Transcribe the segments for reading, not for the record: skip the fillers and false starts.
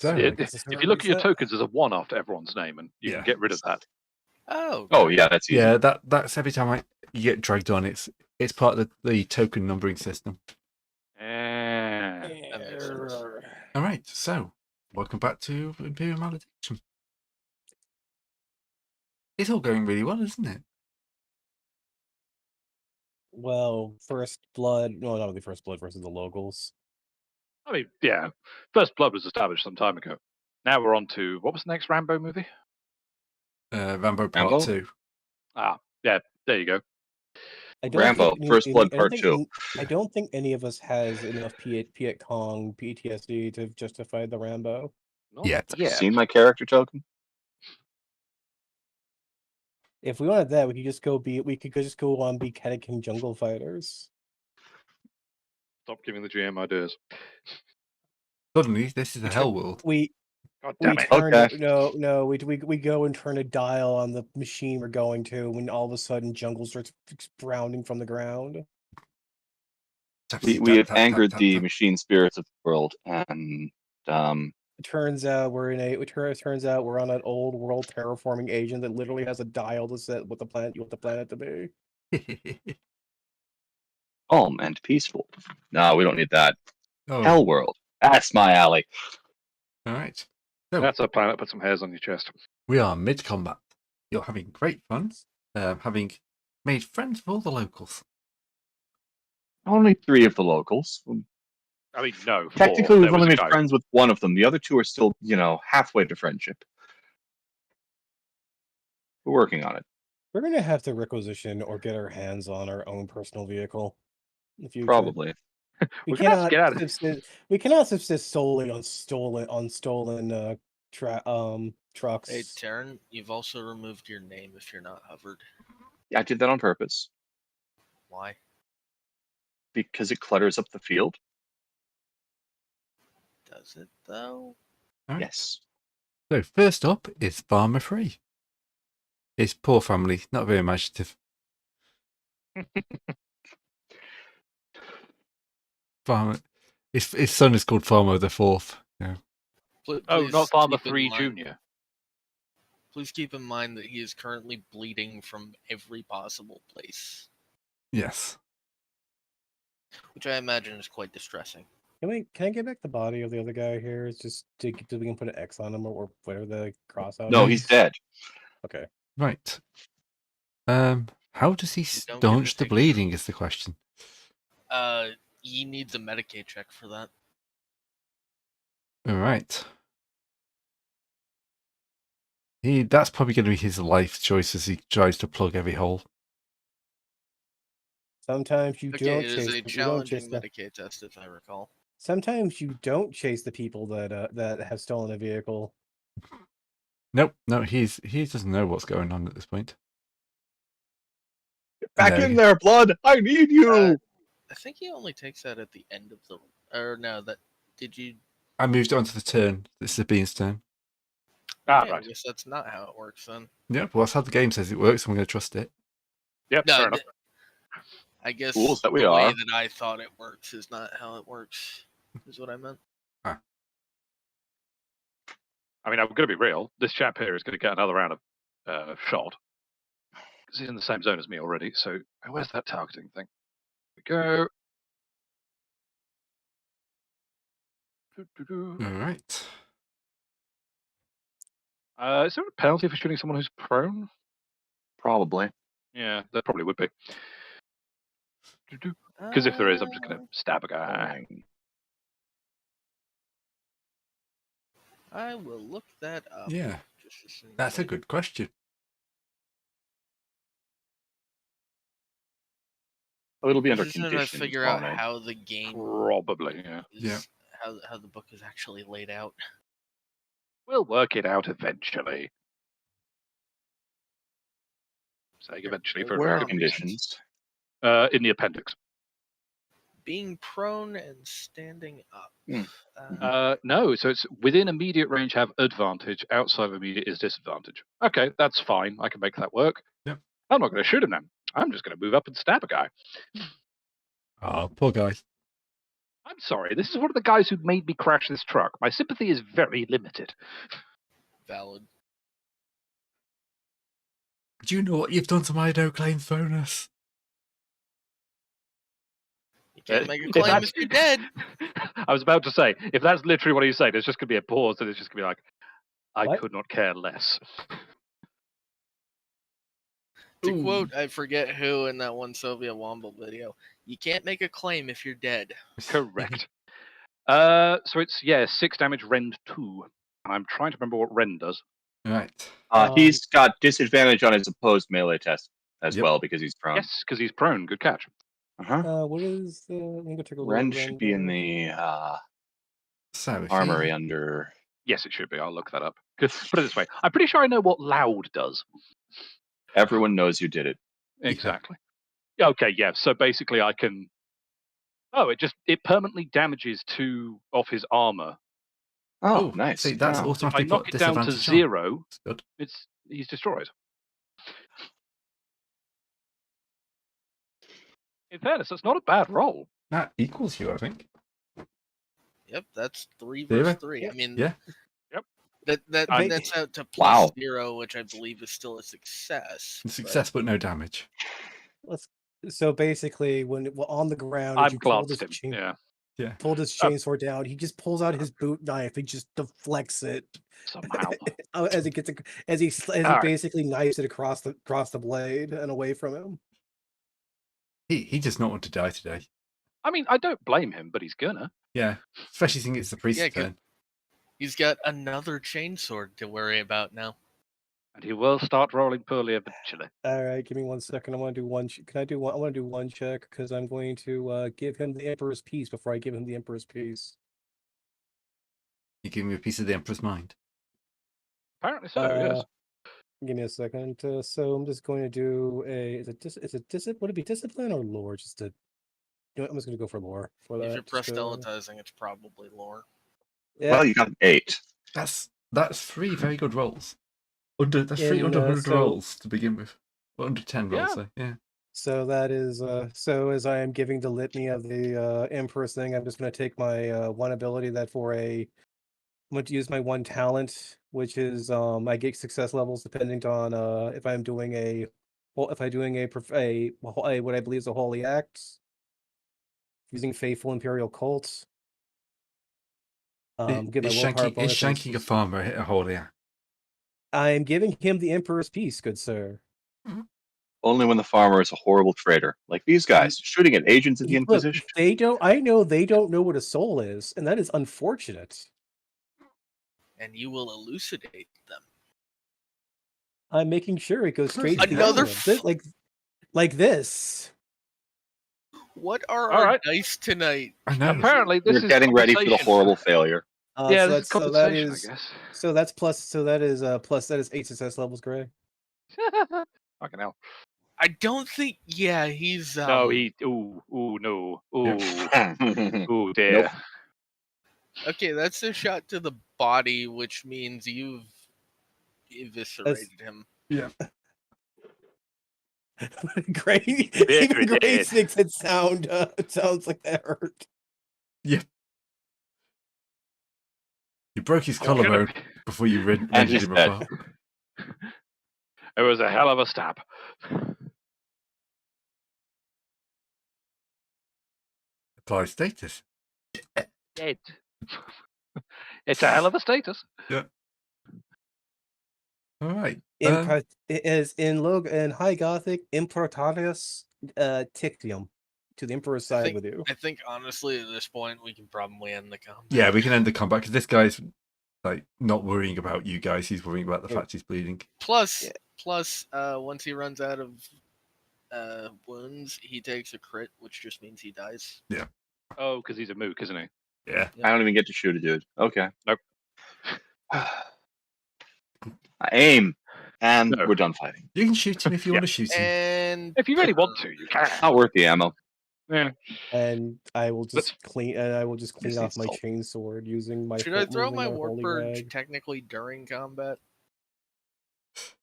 So, If you look at your tokens, there's a 1 after everyone's name, and you can get rid of that. Oh, yeah, that's easy. Yeah, that's every time you get dragged on. It's part of the token numbering system. That makes sense. All right, so welcome back to Imperium Maledictum. It's all going really well, isn't it? Well, First Blood. No, not really First Blood versus the locals. I mean, yeah, First Blood was established some time ago. Now we're on to, what was the next Rambo movie? Rambo Part Rambo? 2. Ah, yeah, there you go. Rambo, First Blood Part 2. I don't think any of us has enough Piet Kong PTSD to justify the Rambo. Not Yeah. Have you seen my character token? If we wanted that, we could just go on be Keta King Jungle Fighters. Stop giving the GM ideas. Suddenly, this is a hell world. God damn it. We go and turn a dial on the machine we're going to when all of a sudden jungle starts sprouting from the ground. We have angered the machine spirits of the world, and it turns out we're on an old world terraforming agent that literally has a dial to set what the planet you want the planet to be. Calm and peaceful. No, we don't need that. Oh. Hell world. That's my alley. All right. So, that's a planet. Put some hairs on your chest. We are mid-combat. You're having great fun, having made friends with all the locals. Only 3 of the locals. I mean, no. Technically, we've only made friends with 1 of them. The other 2 are still, halfway to friendship. We're working on it. We're going to have to requisition or get our hands on our own personal vehicle in the future. Probably. We cannot subsist solely on stolen trucks. Hey, Taryn, you've also removed your name if you're not hovered. Yeah, I did that on purpose. Why? Because it clutters up the field. Does it, though? Right. Yes. So, first up is Farmer Free. His poor family, not very imaginative. Farmer. His son is called Farmer the Fourth. Yeah. Not Farmer 3 Junior. Please keep in mind that he is currently bleeding from every possible place. Yes. Which I imagine is quite distressing. Can I get back the body of the other guy here? It's just so we can put an X on him or whatever the cross out. No, he's dead. Okay. Right. How does he staunch the bleeding is the question. He needs a Medicaid check for that. All right. That's probably going to be his life choice as he tries to plug every hole. Sometimes you don't chase. It is a challenging Medicaid test, if I recall. Sometimes you don't chase the people that have stolen a vehicle. Nope, no, he doesn't know what's going on at this point. Get back in there, blood! I need you! I think he only takes that at the end of the... Or no, did you... I moved on to the turn. This is the Bean's turn. Right. I guess that's not how it works then. Yeah, well, that's how the game says it works. I'm going to trust it. Yep, fair enough. I guess Fools that the way that I thought it works is not how it works, is what I meant. Ah. I mean, I'm going to be real. This chap here is going to get another round of shot. Because he's in the same zone as me already. So, where's that targeting thing? Here we go. All right. Is there a penalty for shooting someone who's prone? Probably. Yeah, there probably would be. Because if there is, I'm just going to stab a guy. I will look that up. Yeah, that's a good question. Oh, it'll be under conditions. conditions. To figure out how the game probably, how the book is actually laid out. We'll work it out eventually. Saying eventually for where are the conditions? In the appendix. Being prone and standing up. No, so it's within immediate range have advantage, outside of immediate is disadvantage. Okay, that's fine. I can make that work. Yep. I'm not going to shoot him then. I'm just going to move up and stab a guy. Oh, poor guy. I'm sorry. This is one of the guys who made me crash this truck. My sympathy is very limited. Valid. Do you know what you've done to my no claims bonus? You can't make a If claim that's- if you're dead. I was about to say, if that's literally what he's saying, there's just going to be a pause, and it's just going to be like, I What? could not care less. To Ooh. quote, I forget who in that one Soviet Womble video, you can't make a claim if you're dead. Correct. So it's 6 damage, rend 2. And I'm trying to remember what rend does. Right. He's got disadvantage on his opposed melee test as Yep. well because he's prone. Yes, because he's prone. Good catch. Uh-huh. What is the? Let me go take a look. Rend should be in the So if armory he- under. Yes, it should be. I'll look that up. 'Cause, put it this way, I'm pretty sure I know what loud does. Everyone knows you did it. Yeah. Exactly. Okay, yeah. So basically, I can. Oh, it permanently damages 2 of his armor. Oh, nice. See, that's Wow. If I automatically knock put it down to disadvantage on. 0, That's good. he's destroyed. In fairness, that's not a bad roll. That equals you, I think. Yep, that's 3 Zero? versus 3. I mean, Yeah. that I- nets out to Wow. +0, which I believe is still a success. Success, but no damage. So basically, when on the ground, as I'm you pull glanced this him. Yeah, pull this chainsaw down, he just pulls out his boot knife. He just deflects it somehow. as he gets as he Alright. basically knifes it across the blade and away from him. He does not want to die today. I mean, I don't blame him, but he's gonna. Yeah. Especially seeing it's the priest's Yeah, turn. He's got another chainsword to worry about now. And he will start rolling poorly eventually. All right, give me 1 second. I want to do one. Can I do one? I want to do one check because I'm going to give him the Emperor's Piece before I give him the Emperor's Piece. You give me a piece of the Emperor's mind. Apparently so, yes. Give me a second. So I'm just going to do would it be discipline or lore? I'm just going to go for lore for that. If you're just, proselytizing, it's probably lore. yeah. Well, you got an 8. That's 3 very good rolls. That's 3 In, under 100 so- rolls to begin with. Well, under 10 rolls, Yeah. so yeah. So that is so as I am giving the litany of the Emperor's thing, I'm just going to take my one ability that I'm going to use my one talent, which is I get success levels depending on if I'm doing what I believe is a holy act using faithful imperial cults. Give my Is willpower shanking, bonus. a farmer a holy act? I am giving him the Emperor's Piece, good sir. Only when the farmer is a horrible traitor, like these guys, shooting at agents of the Look, Inquisition. I know they don't know what a soul is, and that is unfortunate. And you will elucidate them. I'm making sure it goes straight to the Another emperor. Like this. What are All our right. dice tonight? I know. Apparently, this We're is getting ready for the conversation. horrible failure. Yeah, So this is that conversation, is I guess. that is 8 success levels, Gray. Fucking hell. I don't think. Yeah, he's. No, no. Ooh, Yep. ooh, dear. Nope. Okay, that's a shot to the body, which means you've eviscerated him. Yeah. Gray, Very even Gray dead. thinks it sounds like that hurt. You broke his Gonna collarbone be- before you And rendered he's him dead. apart. It was a hell of a stab. Apply status. Dead. It's a hell of a status. All right. It is in High Gothic, Importatus Tictium, to the Emperor's side with you. I think honestly, at this point, we can probably end the combat. Yeah, we can end the combat because this guy's like not worrying about you guys. He's worrying about the Yeah. fact he's bleeding. Plus, once he runs out of wounds, he takes a crit, which just means he dies. Oh, because he's a mook, isn't he? Yeah. I don't even get to shoot a dude. Okay. Nope. I aim, and No. we're done fighting. You can shoot him if you Yeah. want to shoot him. And If you really want to, you can. Not worth the ammo. Yeah. And I will Let's- just clean Just off my insult. chainsword using my. should I throw using my holy warp purge rag. technically during combat? Say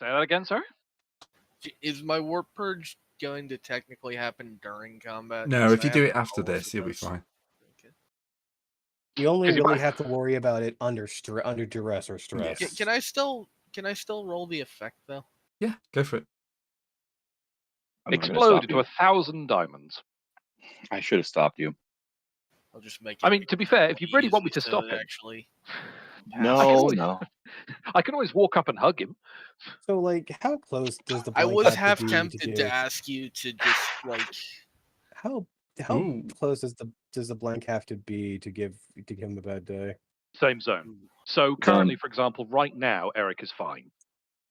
that again, sorry? Is my warp purge going to technically happen during combat? No, 'Cause if I you do it haven't after rolled if this, it you'll be does. fine. Okay. You only 'Cause you really might- have to worry about it under duress or stress. Yes. Can I still roll the effect though? Yeah, go for it. I'm not gonna Explode stop into you. 1,000 diamonds. I should have stopped you. I'll just make it. I mean, to be fair, if you really want me easy to stop him, actually. No, always- no. I can always walk up and hug him. So, like, how close does the I blank was have half to be tempted to to give? ask you to just like. How Ooh. close does the blank have to be to give him a bad day? Same zone. So currently, for example, right now, Eric is fine.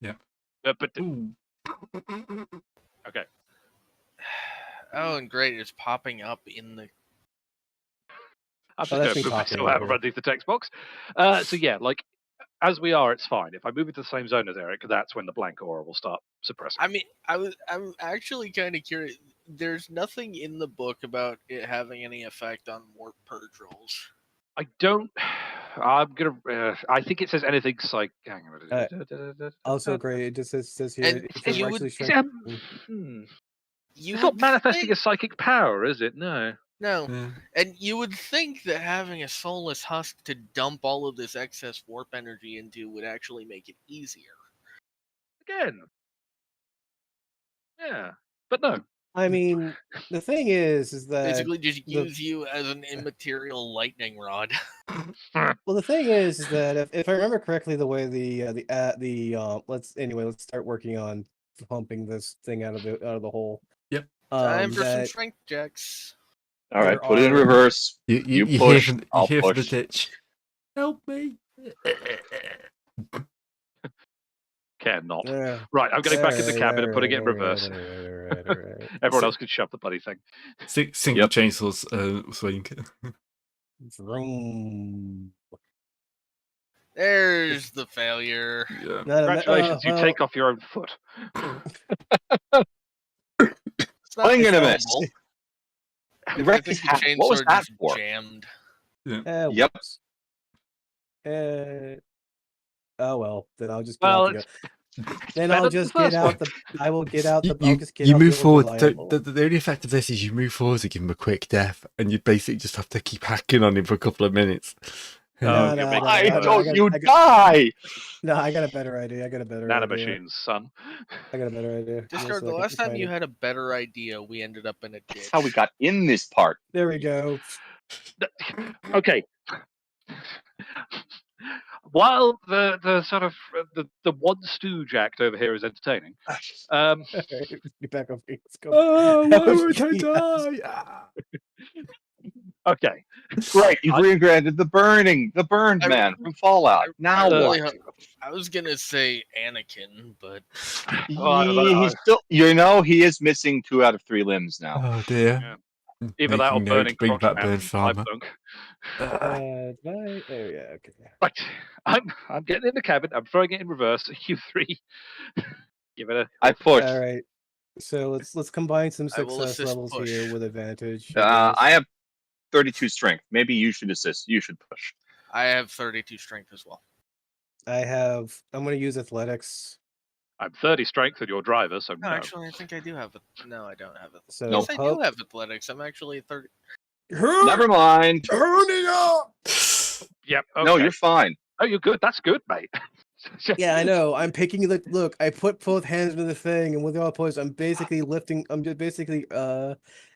Yeah. But Ooh. okay. Oh, and great! It's popping up in the. I'm just Oh, going that's to me move talking myself out over of underneath the text box. So yeah, like as we are, it's fine. If I move into the same zone as Eric, that's when the blank aura will start suppressing. I mean, I'm actually kind of curious. There's nothing in the book about it having any effect on warp purge rolls. I don't. I'm gonna. I think it says anything like. Hang on. Also, great. It just says here And if you're you actually would- strengthening. You It's not would manifesting think- a psychic power, is it? No. No, Yeah. and you would think that having a soulless husk to dump all of this excess warp energy into would actually make it easier. Again. Yeah, but no. I mean, the thing is that Basically, just the- use you as an immaterial lightning rod. well, the thing is that if I remember correctly, the way let's start working on pumping this thing out of the hole. Yep. Time for some That strength checks. All right, There put it in are- reverse. You You hear push, from, I'll from the push. ditch. Help me. Cannot. Yeah. Right, I'm getting back in the Alright, cabin and putting it in alright, reverse. alright. Everyone else can shove the bloody thing. Single Yep. chainsaws swing. Vroom. There's the failure. Yeah. Congratulations, you well, take off your own foot. It's not Swing and a terrible. miss. I You wrecked think his the hat. What was chainsaw that just for? jammed. Yep. whoops. Oh well, then I'll just get Well, out it's then better I'll than just the get first out one. I will get out the. You, I'll just get you out move the forward. reliable. The only effect of this is you move forward to give him a quick death, and you basically just have to keep hacking on him for a couple of minutes. No, No, you're no, making no, I it no, worse. told got- you I got- die. No, I got a better idea. Nanomachines, son. I got a better idea. Discard, the last time you had a better idea, we ended up in a ditch. That's how we got in this part. There we go. Okay. While the sort of the one stooge act over here is entertaining, Get back over here. Let's go. Oh, why Oh, would I yes. die? Ah. okay. Right, you've regranted the burned I- man from Fallout. Now I what? really I was gonna say Anakin, but He's still, he is missing 2 out of 3 limbs now. Oh dear. Yeah. Either that or Making note, burning bring crotch back mountain Burn type Farmer. bunk. Oh yeah, okay. Right, I'm getting in the cabin. I'm throwing it in reverse. You 3, give it a. I push. All right. So let's combine some I will success assist levels push. here with advantage. I have 32 strength. Maybe you should assist. You should push. I have 32 strength as well. I'm going to use athletics. I'm 30 strength with your driver, so No, no. actually, I think I do have it. No, I don't have it. So No. Yes, I do have athletics. I'm actually 30. Never mind. Turning up. Yep. Okay. No, you're fine. Oh, you're good. That's good, mate. Yeah, I know. I'm picking the look. I put both hands into the thing, and with all points, I'm basically lifting. I'm just basically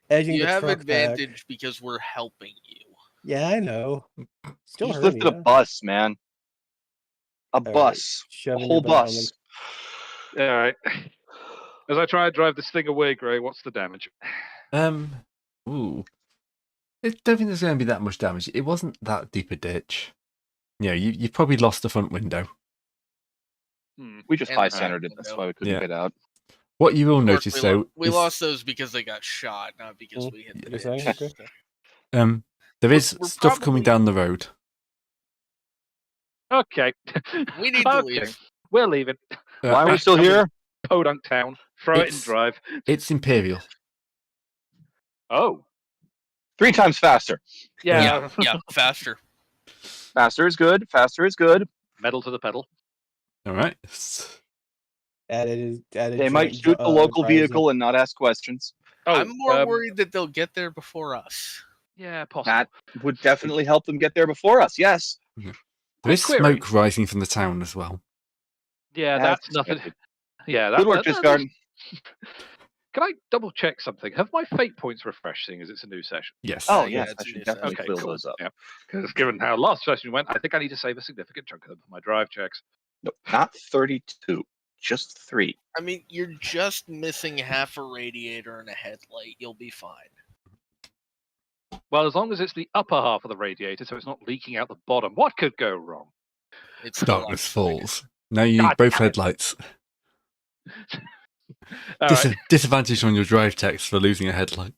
edging You the have truck advantage back. because we're helping you. Yeah, I know. Still You just hurting. lifted a bus, man. A right, bus. A shoving whole your butt on bus. All right. As I try and drive this thing away, Gray, what's the damage? Ooh. I don't think there's going to be that much damage. It wasn't that deep a ditch. You probably lost the front window. We just And high the centered it. back That's window. why we couldn't Yeah. get out. What you will Of course, notice, though, we is, lost those because they got shot, not because we hit the You're saying? ditch. Okay. there is we're stuff coming probably- down the road. Okay. We need to Okay. leave. We're leaving. Why are we Right, still I'm in here? Podunk Town. Throw it and It's- drive. It's Imperial. Oh. 3 times faster. Yeah. Yeah, faster. Faster is good. Faster is good. Metal to the pedal. All right. Added They might shoot the local vehicle and not ask questions. Oh, I'm more worried that they'll get there before us. Yeah, possible. That would definitely help them get there before us. Yes. There is query. smoke rising from the town as well. Yeah, that's nothing. expected. Yeah, Good work, Discard. Can I double check something? Have my fate points refreshed, seeing as it's a new session? Yes. Oh, Yeah, yes. it's I a should new definitely Okay, fill cool. those up. Yeah, because given how last session went, I think I need to save a significant chunk of them for my drive checks. Nope, not 32. Just 3. I mean, you're just missing half a radiator and a headlight. You'll be fine. Well, as long as it's the upper half of the radiator, so it's not leaking out the bottom. What could go wrong? It's the Darkness left side. falls. Now you God need both damn it. headlights. All right. Disadvantage on your drive text for losing a headlight.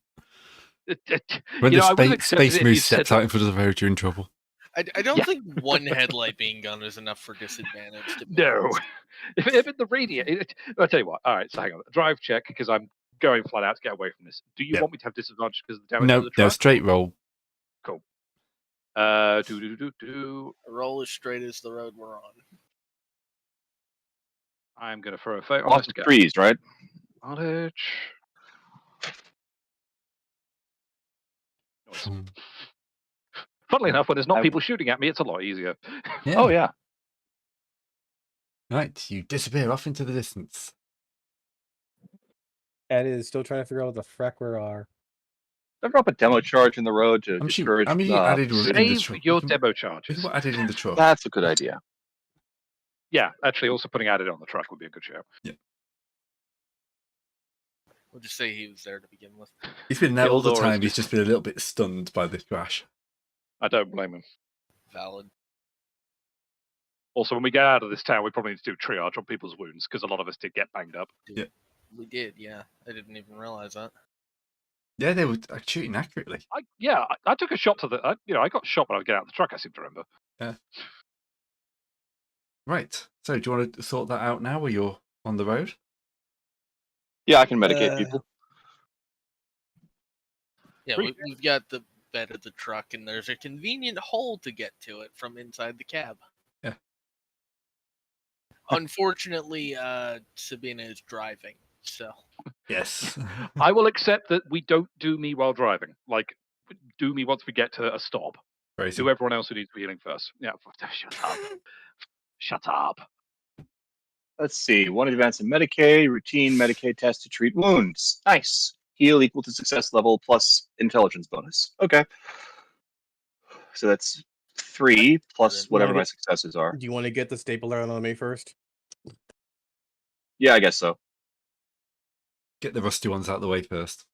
When You the know, I would've accepted space it if you moose said steps out in front of the road, you're in trouble. I don't Yeah. think one headlight being gone is enough for disadvantage. To be No. honest. If in the radiator, I'll tell you what. All right, so hang on. Drive check, because I'm going flat out to get away from this. Do you Yep. want me to have disadvantage because of the damage to No, the truck? straight roll. Cool. Roll as straight as the road we're on. I'm going to throw a fate on Lots this of guy. trees, right? Advantage. Noise. Hmm. Funnily enough, when there's not I- people shooting at me, it's a lot easier. Yeah. Oh, yeah. Right, you disappear off into the distance. Ed is still trying to figure out what the freck we are. I drop a demo charge in the road to I'm discourage. you added in the Save truck. your We can- demo we charges. can add it in the truck. That's a good idea. Yeah, actually, also putting added on the truck would be a good show. We'll just say he was there to begin with. He's been there all the Gildor is time. He's just- just been a little bit stunned by this crash. I don't blame him. Valid. Also, when we get out of this town, we probably need to do triage on people's wounds because a lot of us did get banged up. We did, yeah. I didn't even realize that. Yeah, they were shooting accurately. I took a shot to the. I got shot when I got out of the truck. I seem to remember. Right. So, do you want to sort that out now, or you're on the road? Yeah, I can medicate people. Yeah, Sweet. we've got the bed of the truck, and there's a convenient hole to get to it from inside the cab. Yeah. Unfortunately, Sabina is driving, so Yes. I will accept that we don't do me while driving. Like, do me once we get to a stop. Crazy. Do everyone else who needs to be healing first. Yeah, shut up. Shut up. Let's see. One advanced in Medicaid, routine Medicaid test to treat wounds. Nice. Heal equal to success level plus intelligence bonus. Okay. So that's 3 plus whatever my successes are. Do you want to get the stapler out on me first? Yeah, I guess so. Get the rusty ones out of the way first.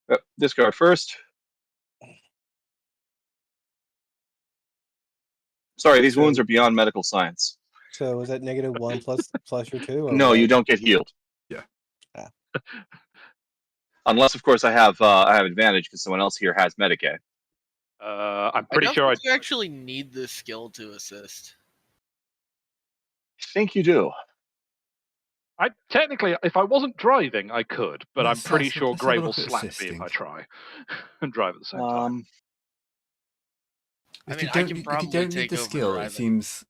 Yep, discard first. Sorry, these wounds are beyond medical science. So is that -1 plus your 2? Or No, what? you don't get healed. Yeah. Ah. Unless, of course, I have advantage because someone else here has Medicaid. I'm I pretty don't sure I. think you actually need this skill to assist. I think you do. Technically, if I wasn't driving, I could, but Let's I'm pretty have- sure let's have Gray a will look at slap me assisting. if I try and drive at the same time. I If mean, you I don't, can if you probably don't need take the over skill, driving. it seems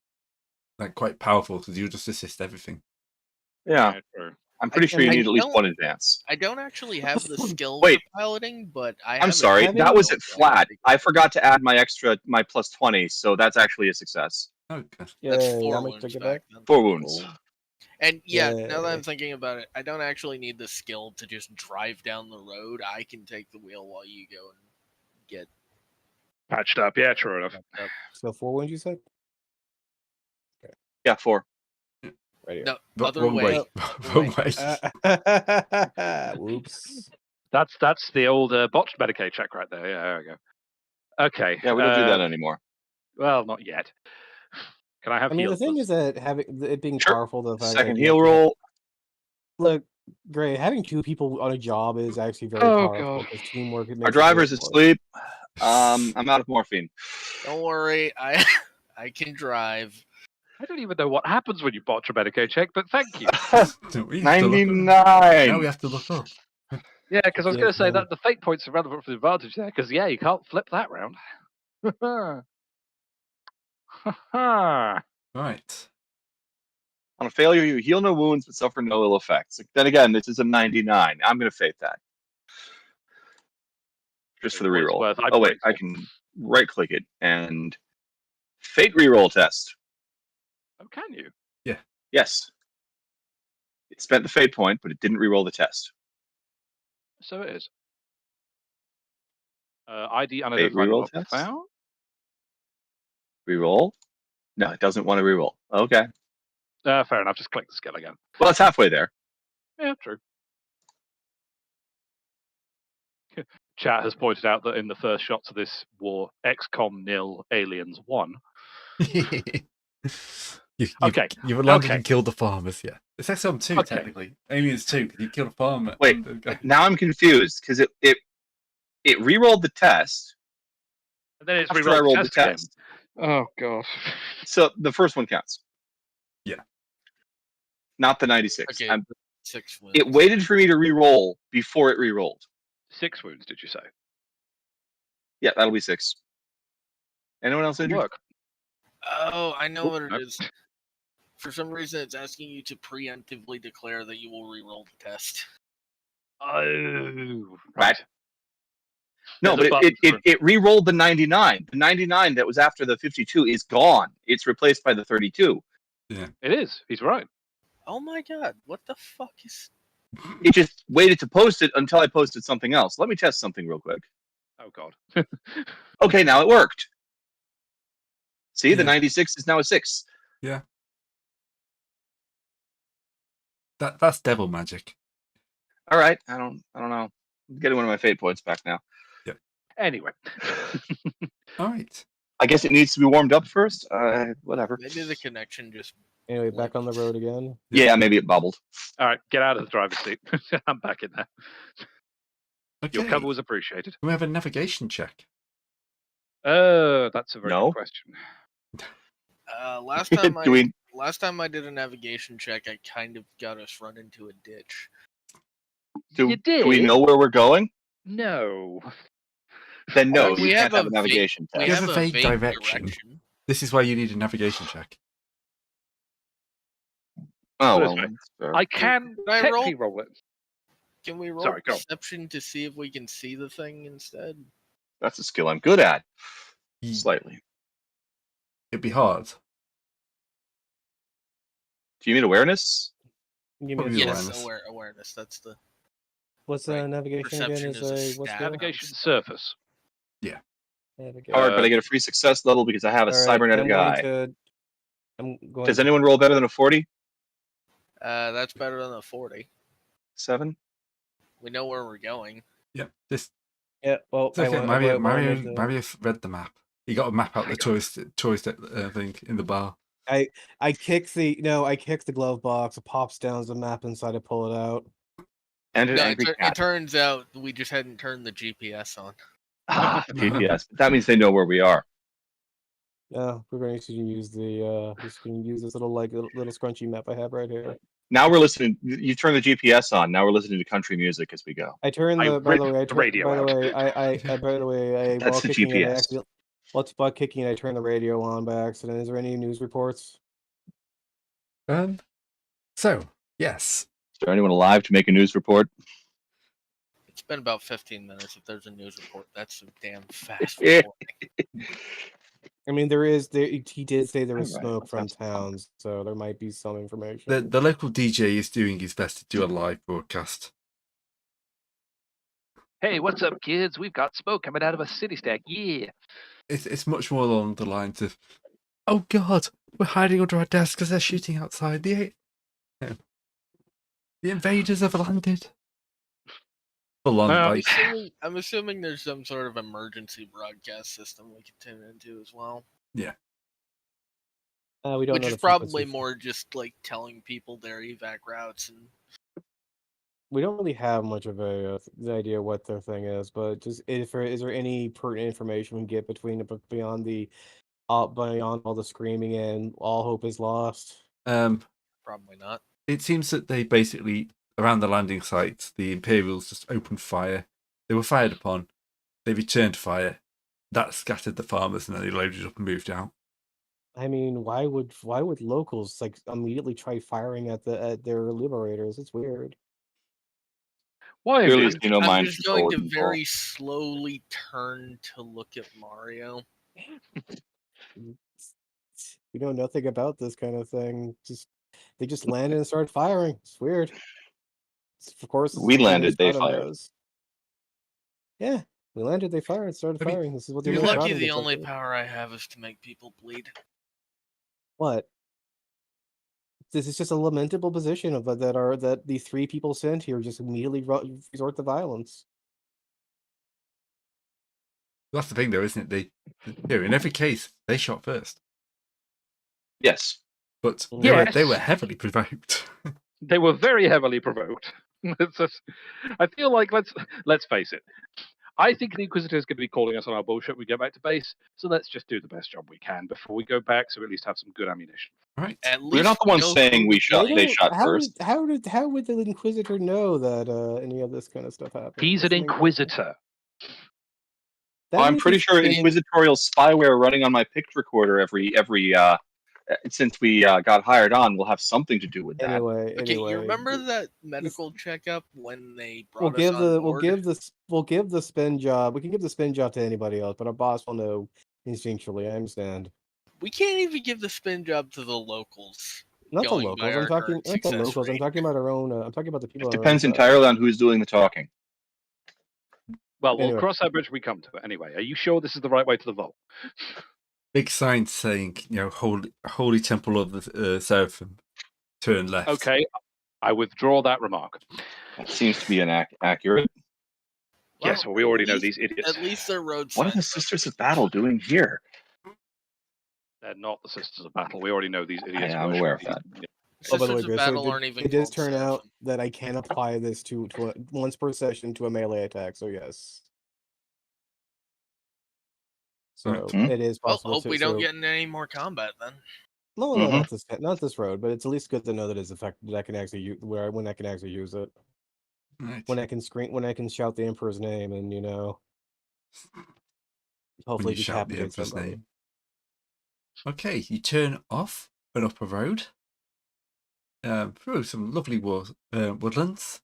like quite powerful because you just assist everything. Yeah, True. I'm pretty sure you I need at least don't- one advance. I don't actually have the skill Wait. for piloting, but I I'm have sorry, a that was skill at for flat. piloting. I forgot to add my plus 20, so that's actually a success. Okay. That's Yay, 4 how much wounds did you back get then. 4 wounds. Cool. And yeah, now that Yay. I'm thinking about it, I don't actually need the skill to just drive down the road. I can take the wheel while you go and get Patched up, yeah, true enough. up. So 4 wounds, you said? Yeah, 4. Right here. No, Wrong- other wrong way. Wrong way. Whoops. That's the old botched Medicaid check right there. Yeah, there we go. Okay. Yeah, we don't do that anymore. Well, not yet. Can I have I mean, the heals, thing please? is that having it being Sure. powerful, the fact Second that you heal have to- roll. Look, Gray, having 2 people on a job is actually very Oh, powerful God. because teamwork. It makes Our it driver's very hard. asleep. I'm out of morphine. Don't worry, I I can drive. I don't even know what happens when you botch a Medicaid check, but thank you. Don't we have to look up? 99. Now we have to look up. Yeah, because I was Yeah, going to say no. that the fate points are relevant for the advantage there, because yeah, you can't flip that round. Right. On a failure, you heal no wounds but suffer no ill effects. Then again, this is a 99. I'm going to fate that. Just for the For what it's reroll. worth, I Oh, wait. break I it. can right-click it and fate reroll test. Oh, can you? Yes. It spent the fate point, but it didn't reroll the test. So it is. ID Fate unidentified reroll not test? found. Reroll? No, it doesn't want to reroll. Okay. Fair enough. Just click the skill again. Well, it's halfway there. Yeah, true. Chat has pointed out that in the first shots of this war, XCOM 0, Aliens 1. Okay, You've landed okay. and killed the farmers, yeah. It's XCOM 2, Okay. technically. Aliens 2, you killed a farmer. Wait, and the guy- now I'm confused because it rerolled the test And then it's after rerolled I rolled the test again. test. Oh, gosh. So the first one counts. Yeah. Not the 96. Okay, 6 wounds. It waited for me to re-roll before it re-rolled. 6 wounds, did you say? Yeah, that'll be 6. Anyone else Good injured? work. Oh, I know Oh, what it no. is. For some reason, it's asking you to preemptively declare that you will re-roll the test. Oh, Right. No, There's a but button for- it re-rolled the 99. The 99 that was after the 52 is gone. It's replaced by the 32. It is. He's right. Oh my god, what the fuck is... It just waited to post it until I posted something else. Let me test something real quick. Oh, God. Okay, now it worked. See, the Yeah. 96 is now a 6. That's devil magic. All right, I don't know. I'm getting one of my fate points back now. Anyway. All right. I guess it needs to be warmed up first. Whatever. Maybe the connection just... Anyway, back on the road again. Yeah, maybe it bubbled. All right, get out of the driver's seat. I'm back in there. Okay. Your cover was appreciated. We have a navigation check. That's a very No. good question. Last time Do we? last time I did a navigation check, I kind of got us run into a ditch. Do You did? we know where we're going? No. Then no, We you have can't have a a navigation We You test. have have a a vague vague direction. direction. This is why you need a navigation check. Oh, Put it well, this way. that's fair. I can I technically roll it. Can we roll Sorry, go. perception to see if we can see the thing instead? That's a skill I'm good at. Ye- Slightly. It'd be hard. Do you mean awareness? Give me Probably a Yes, awareness. awareness. That's the... What's Right. navigation Perception again? is a What's stat. the Navigation surface. navigation? Hard, but I get a free success level because I have a All right, cybernetic eye. I'm going Does to anyone roll better than a 40? That's better than a 40. 7? We know where we're going. Yep. This. Yeah, well, It's okay. I Mario wanted to- read the map. He got a map out the Hang tourist thing in the bar. I kick the glove box. It pops down as a map inside. I pull it out. And an No, angry it cat. turns out we just hadn't turned the GPS on. Ah, GPS. That means they know where we are. Yeah, we're going to use this little scrunchy map I have right here. Now we're listening. You turn the GPS on. Now we're listening to country music as we go. I turn I the by the ripped way, I the turn, radio by the out. way, by the way, That's the GPS. While kicking, I turn the radio on by accident. Is there any news reports? So yes, Is there anyone alive to make a news report? It's been about 15 minutes. If there's a news report, that's a damn fast Yeah. report. I mean, he did say there was Alright, smoke let's from have some fun. towns, so there might be some information. the local DJ is doing his best to do a live broadcast. Hey, what's up, kids? We've got smoke coming out of a city stack. Yeah. It's much more along the lines of, oh God, we're hiding under our desks because they're shooting outside. The invaders have landed. Full on, Well, like, I'm assuming there's some sort of emergency broadcast system we can tune into as well. We don't Which know is the probably frequency. more just like telling people their evac routes and We don't really have much of the idea what their thing is, but just is there any pertinent information we can get beyond all the screaming and all hope is lost? probably not. it seems that they basically, around the landing site, the Imperials just opened fire. They were fired upon. They returned fire. That scattered the farmers and then they loaded up and moved out. I mean, why would locals like immediately try firing at their liberators? It's weird. Why Clearly, indeed? Xeno I'm mind just control going is to involved. very slowly turn to look at Mario. We know nothing about this kind of thing. They just landed and started firing. It's weird. Of course, this is We the thing landed, they Espada fired. knows. Yeah, we landed, they fired, started I mean, firing. This is what the you're You're lucky lucky Illustrati the gets up only to. power I have is to make people bleed. What? This is just a lamentable position of that the three people sent here just immediately resort to violence. That's the thing, though, isn't it? In every case, they shot first, Yes. but Yes. they were heavily provoked. They were very heavily provoked. I feel like let's face it. I think the Inquisitor is going to be calling us on our bullshit when we go back to base. So let's just do the best job we can before we go back, so we at least have some good ammunition. Right. At least We're not the we ones know saying who- they shot first. How would the Inquisitor know that any of this kind of stuff happened? He's That's an the main question. Inquisitor. I'm pretty sure inquisitorial spyware running on my pict recorder every since we got hired on will have something to do with that. Okay, you remember that medical checkup when they We'll brought us on board? we'll give the spin job. We can give the spin job to anybody else, but our boss will know instinctually. I understand. We can't even give the spin job to the locals. Not the Going locals. by I'm our talking current not the success locals. I'm rate. talking about our own. I'm talking about the people. It on our depends own side. entirely on who's doing the talking. Well, we'll Anyway. cross that bridge when we come to it. Anyway, are you sure this is the right way to the vault? Big sign saying, holy temple of the Seraphim. Turn left. Okay, I withdraw that remark. That seems to be an accurate. Yes, well, we already know at these idiots. At least they're road What are the signs. Sisters of Battle doing here? They're not the Sisters of Battle. We already know these idiots. I'm aware of that. Oh, by the way, Sisters of Grace, Battle so aren't even it does called turn out Seraphim. that I can apply this to once per session to a melee attack. So yes. So Mhm. it is Well, possible. hope we don't get into any more combat then. No, Mhm. not this road, but it's at least good to know that it's effective. That I can actually when I can actually use it. Right. When I can shout the Emperor's name and hopefully When you shout the decapitate Emperor's somebody. name. Okay, you turn off and up a road through some lovely woodlands.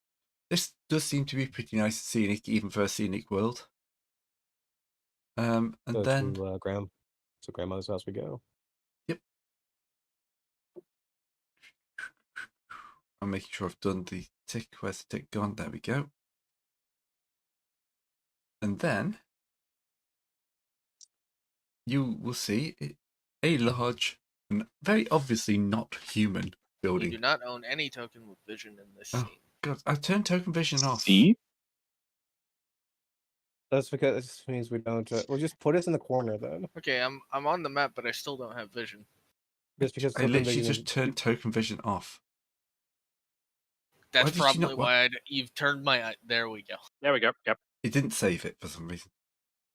This does seem to be pretty nice and scenic, even for a scenic world. And So then to grandmother's house we go. Yep. I'm making sure I've done the tick. Where's the tick gone? There we go. And then you will see a large and very obviously not human building. You do not own any token with vision in this Oh. scene. God, I've turned token vision off. See? That's because this means we don't. We'll just put us in the corner then. Okay, I'm on the map, but I still don't have vision. Just because I literally just turned token vision off. That's did you probably not- why you've turned my. There we go. There we go. Yep. It didn't save it for some reason.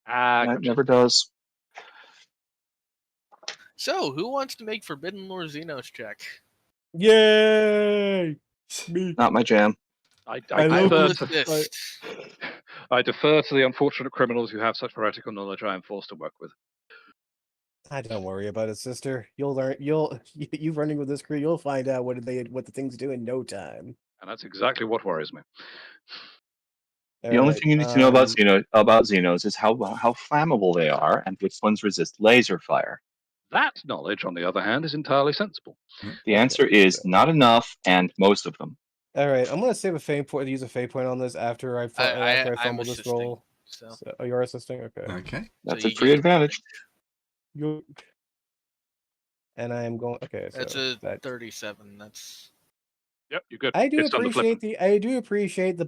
That never does. So, who wants to make Forbidden Lore Xenos check? Yay! Me. Not my jam. I I will defer to, assist. I defer to the unfortunate criminals who have such heretical knowledge I am forced to work with. Don't worry about it, sister. You'll learn. You running with this crew. You'll find out what the things do in no time. And that's exactly what worries me. The only thing you need to know about Xenos is how flammable they are and which ones resist laser fire. That knowledge, on the other hand, is entirely sensible. The answer is not enough, and most of them. All right, I'm gonna save a fate point. Use a fate point on this after I I'm fumble this assisting, roll. So. Oh, you're assisting. Okay. Okay. That's So a you free get- advantage. And I am going. Okay, so That's a that 37. That's Yep, you're good. I do It's on the flip. appreciate the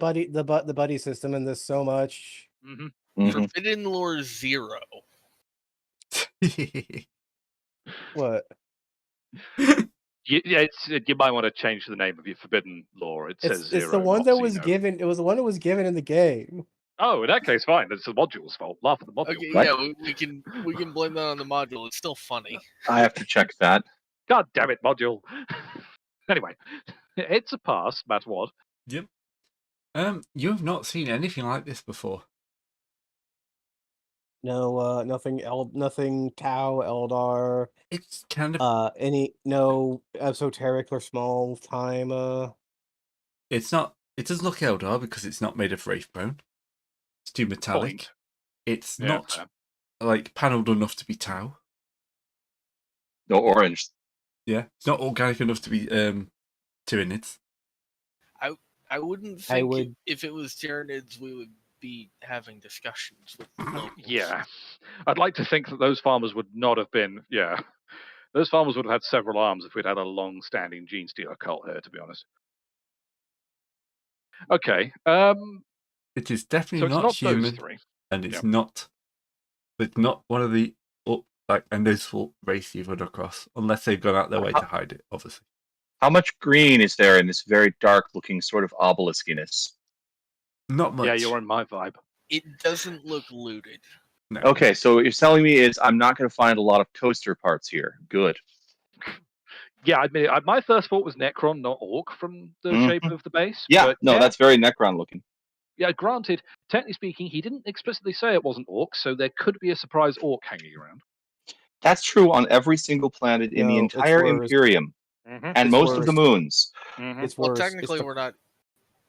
buddy system in this so much. Mhm. Forbidden Lore 0. What? You might want to change the name of your Forbidden Lore. It says 0. It's the one not that was Xeno. given. It was the one that was given in the game. Oh, in that case, fine. It's the module's fault. Laugh at the module. Okay, Right. yeah, we can blame that on the module. It's still funny. I have to check that. God damn it, module. Anyway, it's a pass, Matt Wad. Yep. You have not seen anything like this before. No, nothing Tau, Eldar, It's kind of. no esoteric or small time. It's not. It does look Eldar because it's not made of Wraithbone. It's too metallic. Point. It's Yeah, not fair. like panelled enough to be Tau. No orange. Yeah, it's not organic enough to be Tyranids. I wouldn't I think would- if it was Tyranids, we would be having discussions with locals. Yeah, I'd like to think that those farmers would not have been. Yeah, those farmers would have had several arms if we'd had a long-standing gene stealer cult here. To be honest. Okay. It is So definitely it's not not human, those three. and it's Yeah. not. It's not one of the a noticeable race you've run across, unless they've gone out their way to hide it. Obviously, How much green is there in this very dark-looking sort of obeliskiness? not much. Yeah, you're on my vibe. It doesn't look looted. No. Okay, so what you're telling me is I'm not going to find a lot of toaster parts here. Good. Yeah, I admit my first thought was Necron, not Orc, from the Mhm. shape of the base. Yeah, but no, that's very Necron looking. Yeah, granted, technically speaking, he didn't explicitly say it wasn't Orc, so there could be a surprise Orc hanging around. That's true on every single planet in the No, it's entire worse. Imperium Mm-hmm. and It's most of worse. the moons. Mm-hmm. It's Well, worse. technically, it's the, we're not.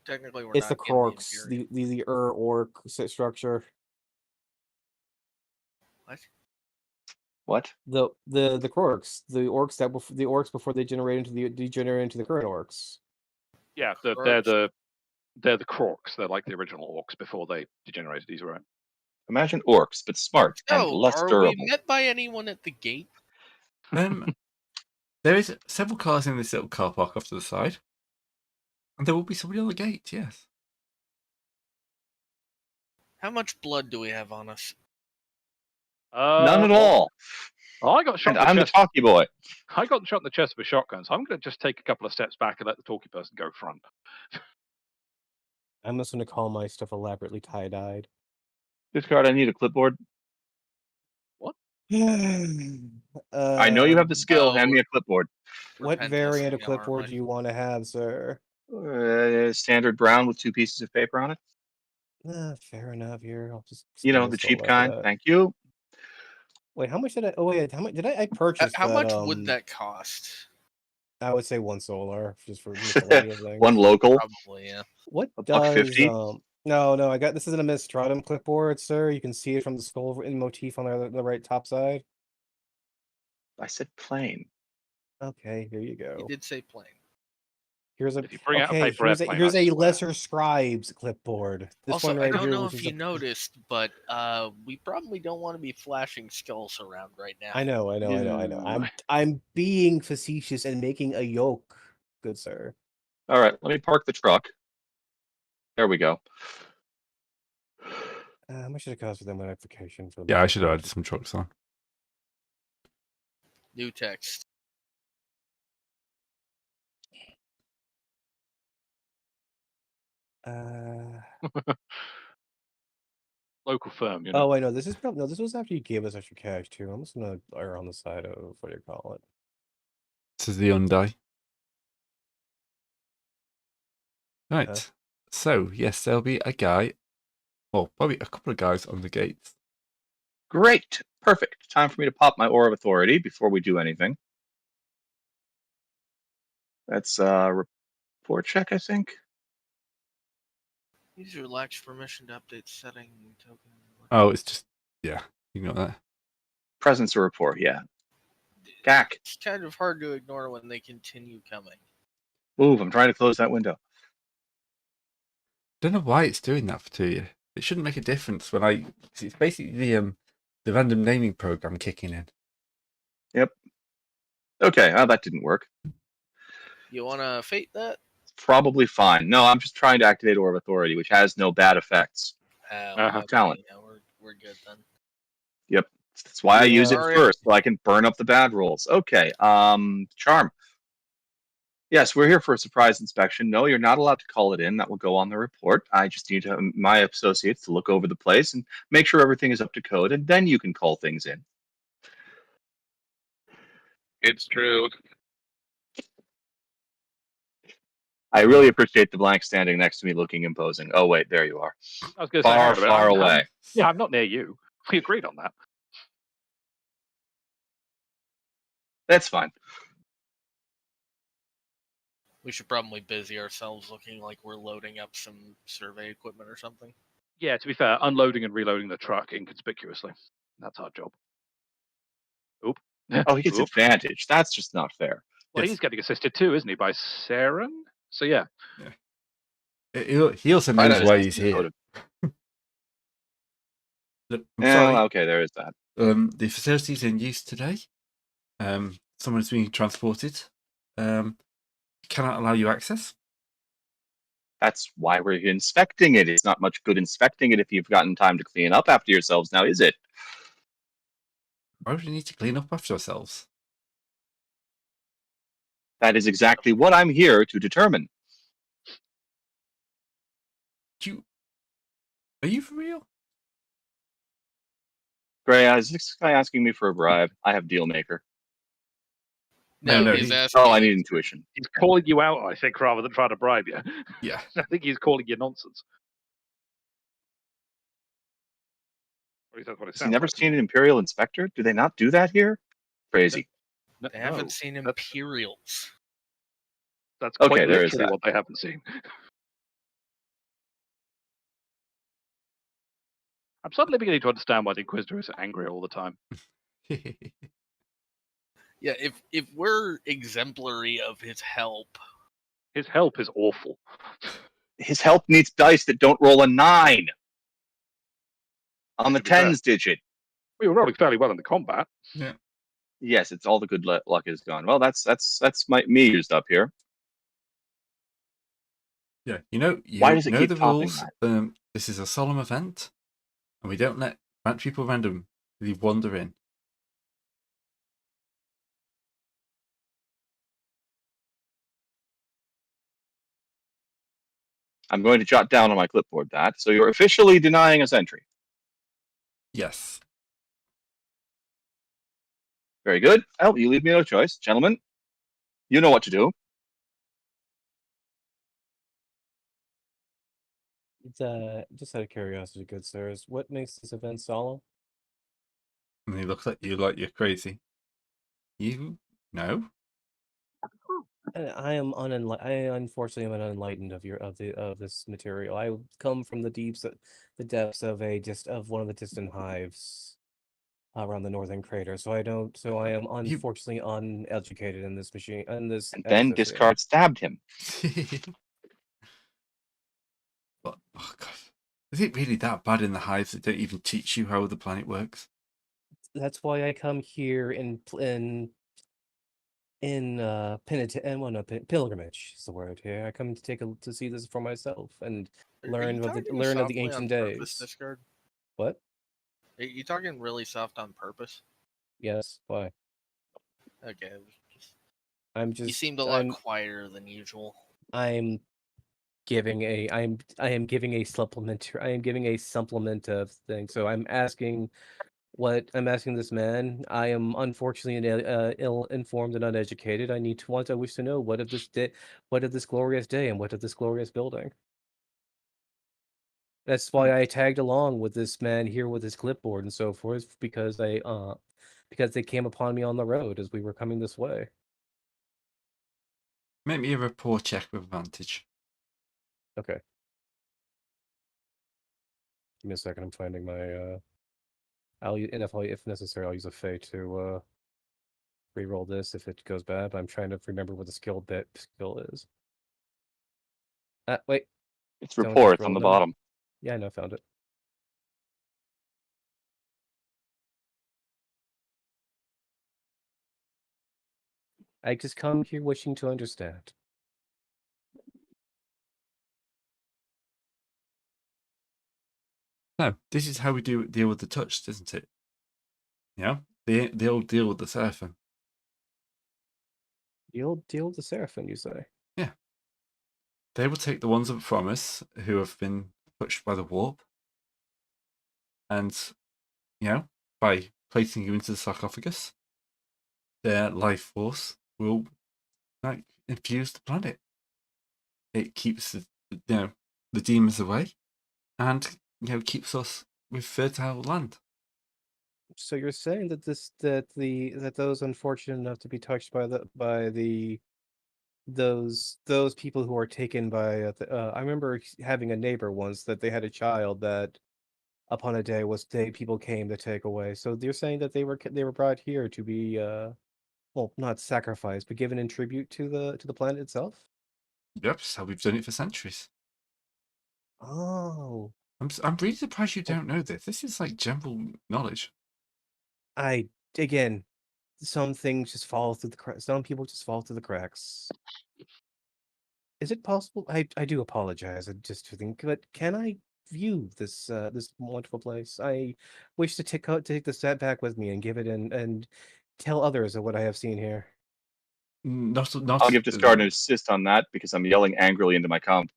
Technically, we're It's not. the in the Crocs, Imperium. the orc structure. What? What? The Crocs, the orcs before they degenerate into the current orcs. Yeah, they're Orcs. the Crocs. They're like the original Orcs before they degenerated. These right. Imagine orcs, but smart and Oh, less are durable. we met by anyone at the gate? There is several cars in this little car park off to the side, and there will be somebody on the gate. Yes. How much blood do we have on us? None at all. Well, I got shot And in the I'm the chest. talkie boy. I got shot in the chest with a shotgun, so I'm going to just take a couple of steps back and let the talkie person go front. I'm just going to call my stuff elaborately tie-dyed. Discard, I need a clipboard. I know you have the skill. Hand me a clipboard. What pen variant testing of now, clipboard aren't do you want to have, sir? Standard brown with 2 pieces of paper on it. Fair enough. Here, I'll just. You know, spin the this cheap all kind. out. Thank you. Wait, how much did I? Oh wait, how much did I purchase? How that, much would that cost? I would say 1 solar, just for miscellaneous things. One local. Probably, yeah. What $1.50? does No, I got this. Isn't a Mistratum clipboard, sir. You can see it from the skull in motif on the right top side. I said plain. Okay, here you You go. did say plain. Here's a If you bring out a paper here's airplane, here's I a swear. lesser scribes clipboard. This Also, one right I don't here, know which if is you noticed, but we probably don't want to be flashing skulls around right now. I know. No. I'm being facetious and making a yoke, good sir. All right, let me park the truck. There we go. How much did it cost for the modification for? Yeah, I should have added some trucks on. New text. Local firm, you know. Oh, I know. This is probably no. This was after you gave us extra cash too. I'm just gonna err on the side of what do you call it? This is the Hyundai. Right. So yes, there'll be a guy, well, probably a couple of guys on the gates. Great. Perfect. Time for me to pop my Aura of Authority before we do anything. That's report check, I think. Use your lax permission to update setting token. Oh, it's just you got that. Presence or report, yeah. Gak. It's kind of hard to ignore when they continue coming. Move, I'm trying to close that window. Don't know why it's doing that to you. It shouldn't make a difference when it's basically the random naming program kicking in. Yep. Okay, that didn't work. You want to fate that? Probably fine. No, I'm just trying to activate Aura of Authority, which has no bad effects. Talent. Yeah, we're good then. Yep. That's why I use it Alright. first, so I can burn up the bad rolls. Okay. Charm. Yes, we're here for a surprise inspection. No, you're not allowed to call it in. That will go on the report. I just need my associates to look over the place and make sure everything is up to code, and then you can call things in. It's true. I really appreciate the blank standing next to me looking imposing. Oh, wait, there you are. I was going to say, Far, hang on a minute, far away. Yeah, I'm not near you. We agreed on that. That's fine. We should probably busy ourselves looking like we're loading up some survey equipment or something. Yeah, to be fair, unloading and reloading the truck inconspicuously. That's our job. Oop. Oh, he gets Oop. advantage. That's just not fair. Well, Yes. he's getting assisted too, isn't he, by Saren? So yeah. He also Right, knows I why just he's here. noted. Look, I'm Yeah, sorry. okay, there is that. The facility's in use today. Someone's being transported. Cannot allow you access. That's why we're inspecting it. It's not much good inspecting it if you've gotten time to clean up after yourselves now, is it? Why would we need to clean up after ourselves? That is exactly what I'm here to determine. Are you for real? Gray, is this guy asking me for a bribe? I have deal maker. No, he's he- asking. Oh, I you- need intuition. He's calling you out, I think, rather than trying to bribe you. Yeah. I think he's calling you nonsense. Or at least that's what it Has he sounds never like. seen an Imperial Inspector? Do they not do that here? Crazy. No, They haven't seen that- Imperials. That's Okay, quite there is literally that. what they haven't seen. I'm suddenly beginning to understand why the Inquisitor is angry all the time. Yeah, if we're exemplary of his help, His help is awful. His help needs dice that don't roll a 9 on the To be fair. tens digit. We were rolling fairly well in the combat. Yeah. Yes, it's all the good luck is gone. Well, that's me used up here. Yeah. You Why does it know keep the topping rules. This is a solemn event, and we don't let people randomly wander in. I'm going to jot down on my clipboard that. So you're officially denying us entry. Yes. Very good. Well, you leave me no choice. Gentlemen, you know what to do. Just out of curiosity, good sirs, what makes this event solemn? And he looks at you like you're crazy. You know? I am I unfortunately am unenlightened of this material. I come from the depths of one of the distant hives around the northern crater. So I am unfortunately uneducated in this machine. And then Discard stabbed him. But, oh god, is it really that bad in the hives that don't even teach you how the planet works? That's why I come here in pilgrimage is the word here. I come to see this for myself and learn of the ancient days. Discard? What? Are you talking really soft on purpose? Yes. Why? Okay. You seemed a lot quieter than usual. I am giving a supplement. I am giving a supplement of things. So I'm asking this man. I am unfortunately ill-informed and uneducated. I wish to know what of this glorious day and what of this glorious building. That's why I tagged along with this man here with his clipboard and so forth, because they came upon me on the road as we were coming this way. Make me a rapport check with advantage. Okay. Give me a second. I'm finding my. If necessary, I'll use a fey to re-roll this if it goes bad. But I'm trying to remember what the skill is. Wait. It's reports on the No. bottom. Yeah, I know. Found it. I just come here wishing to understand. No, this is how we deal with the touched, isn't it? Yeah, the old deal with the Seraphim. The old deal with the Seraphim, you say? Yeah. They will take the ones up from us who have been touched by the warp, and by placing you into the sarcophagus, their life force will infuse the planet. It keeps the demons away, and keeps us with fertile land. So you're saying that those unfortunate enough to be touched by those people who are taken by I remember having a neighbor once that they had a child that upon a day people came to take away. So you're saying that they were brought here to be well, not sacrificed, but given in tribute to the planet itself? Yep, that's how we've done it for centuries. Oh, I'm really surprised you don't know this. This is like general knowledge. again, some things just fall through the cracks. Some people just fall through the cracks. Is it possible? I do apologize. I just think, but can I view this wonderful place? I wish to take the set back with me and give it and tell others of what I have seen here. Not. I'll give Discard an assist on that because I'm yelling angrily into my com.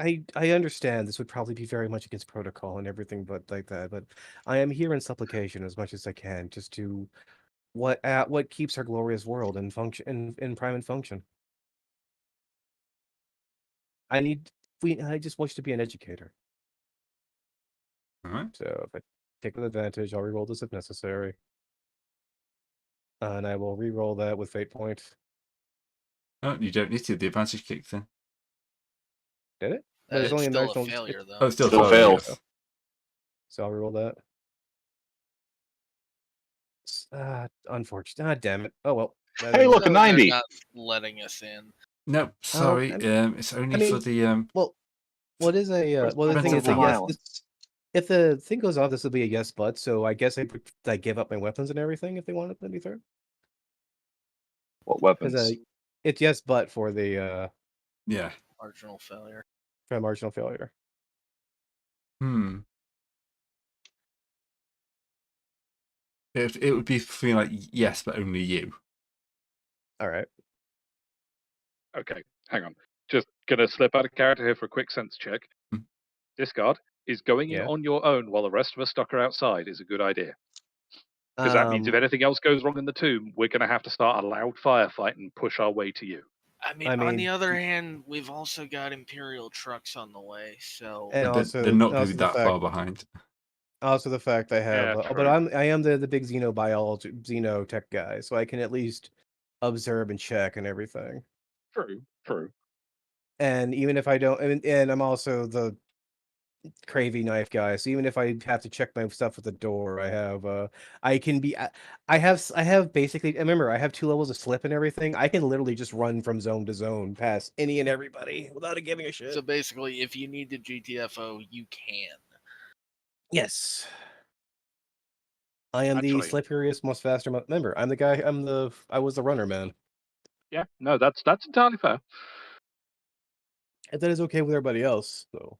I understand this would probably be very much against protocol and everything, but like that. But I am here in supplication as much as I can, just to what keeps our glorious world in function in prime and function. I just wish to be an educator. All right. So if I take an advantage, I'll reroll this if necessary. And I will reroll that with fate point. Oh, you don't need to. The advantage kicks in. Did it? But It's only a still a marginal. failure, though. Oh, it's still Still failed. failed. Yes. So I'll reroll that. Unfortunate. Ah, damn it. Oh well. Hey, look, a No, 90. they're not letting us in. No, sorry. It's only for the Well, what is a well? The thing is, Mental a yes. violence. If the thing goes off, this will be a yes, but so I guess I give up my weapons and everything if they want to let me through. What Because weapons? it's yes, but for the yeah. Marginal failure. for marginal failure. It would be feeling like yes, but only you. All right. Okay, hang on. Just gonna slip out of character here for a quick sense check. Hmm. Discard is going in Yeah. on your own while the rest of us stuck are outside is a good idea. Because that means if anything else goes wrong in the tomb, we're going to have to start a loud firefight and push our way to you. I mean, on the other hand, we've also got Imperial trucks on the way, so and They're not going to also be the that fact, far behind. Also the fact I have, Yeah, but true. I am the big xenotech guy, so I can at least observe and check and everything. True. And even if I don't, and I'm also the cravey knife guy, so even if I have to check my stuff at the door, I can be, I have basically, remember, I have 2 levels of slip and everything. I can literally just run from zone to zone past any and everybody without it giving a shit. So basically, if you need to GTFO, you can. Yes. I am the slipperiest, most faster member. I'm the guy. I was the runner, man. Yeah, no, that's entirely fair. If that is okay with everybody else, so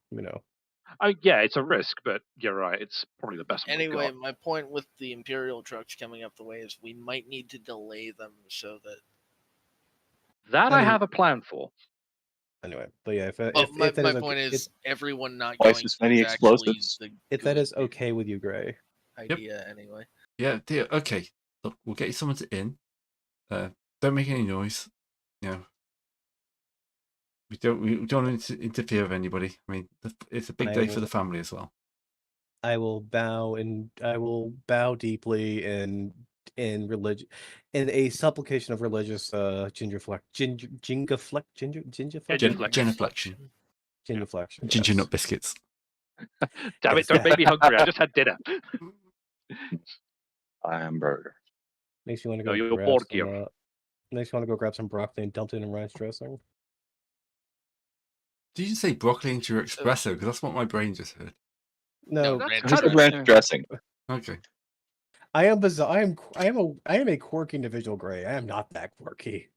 Yeah, it's a risk, but you're right. It's probably the best one we've Anyway, got. my point with the Imperial trucks coming up the way is we might need to delay them so that. That I have a plan for. Anyway, but yeah, my point is everyone not twice going as many is actually explosives. the if that is okay with you, Gray. idea anyway. Yeah, dear. Okay, look, we'll get you someone in. Don't make any noise. You know, we don't want to interfere with anybody. I mean, it's a big day for the family as well. I will bow deeply in religion, in a supplication of religious genuflection. Ginger nut biscuits. Damn it! Don't make me hungry. I just had dinner. Hamburger. Makes me want to go makes me want to go grab some broccoli and dump it in ranch dressing. Did you say broccoli into your espresso? Because that's what my brain just heard. No, ranch dressing. Okay. I am bizarre. I am a quirky individual, Gray. I am not that quirky.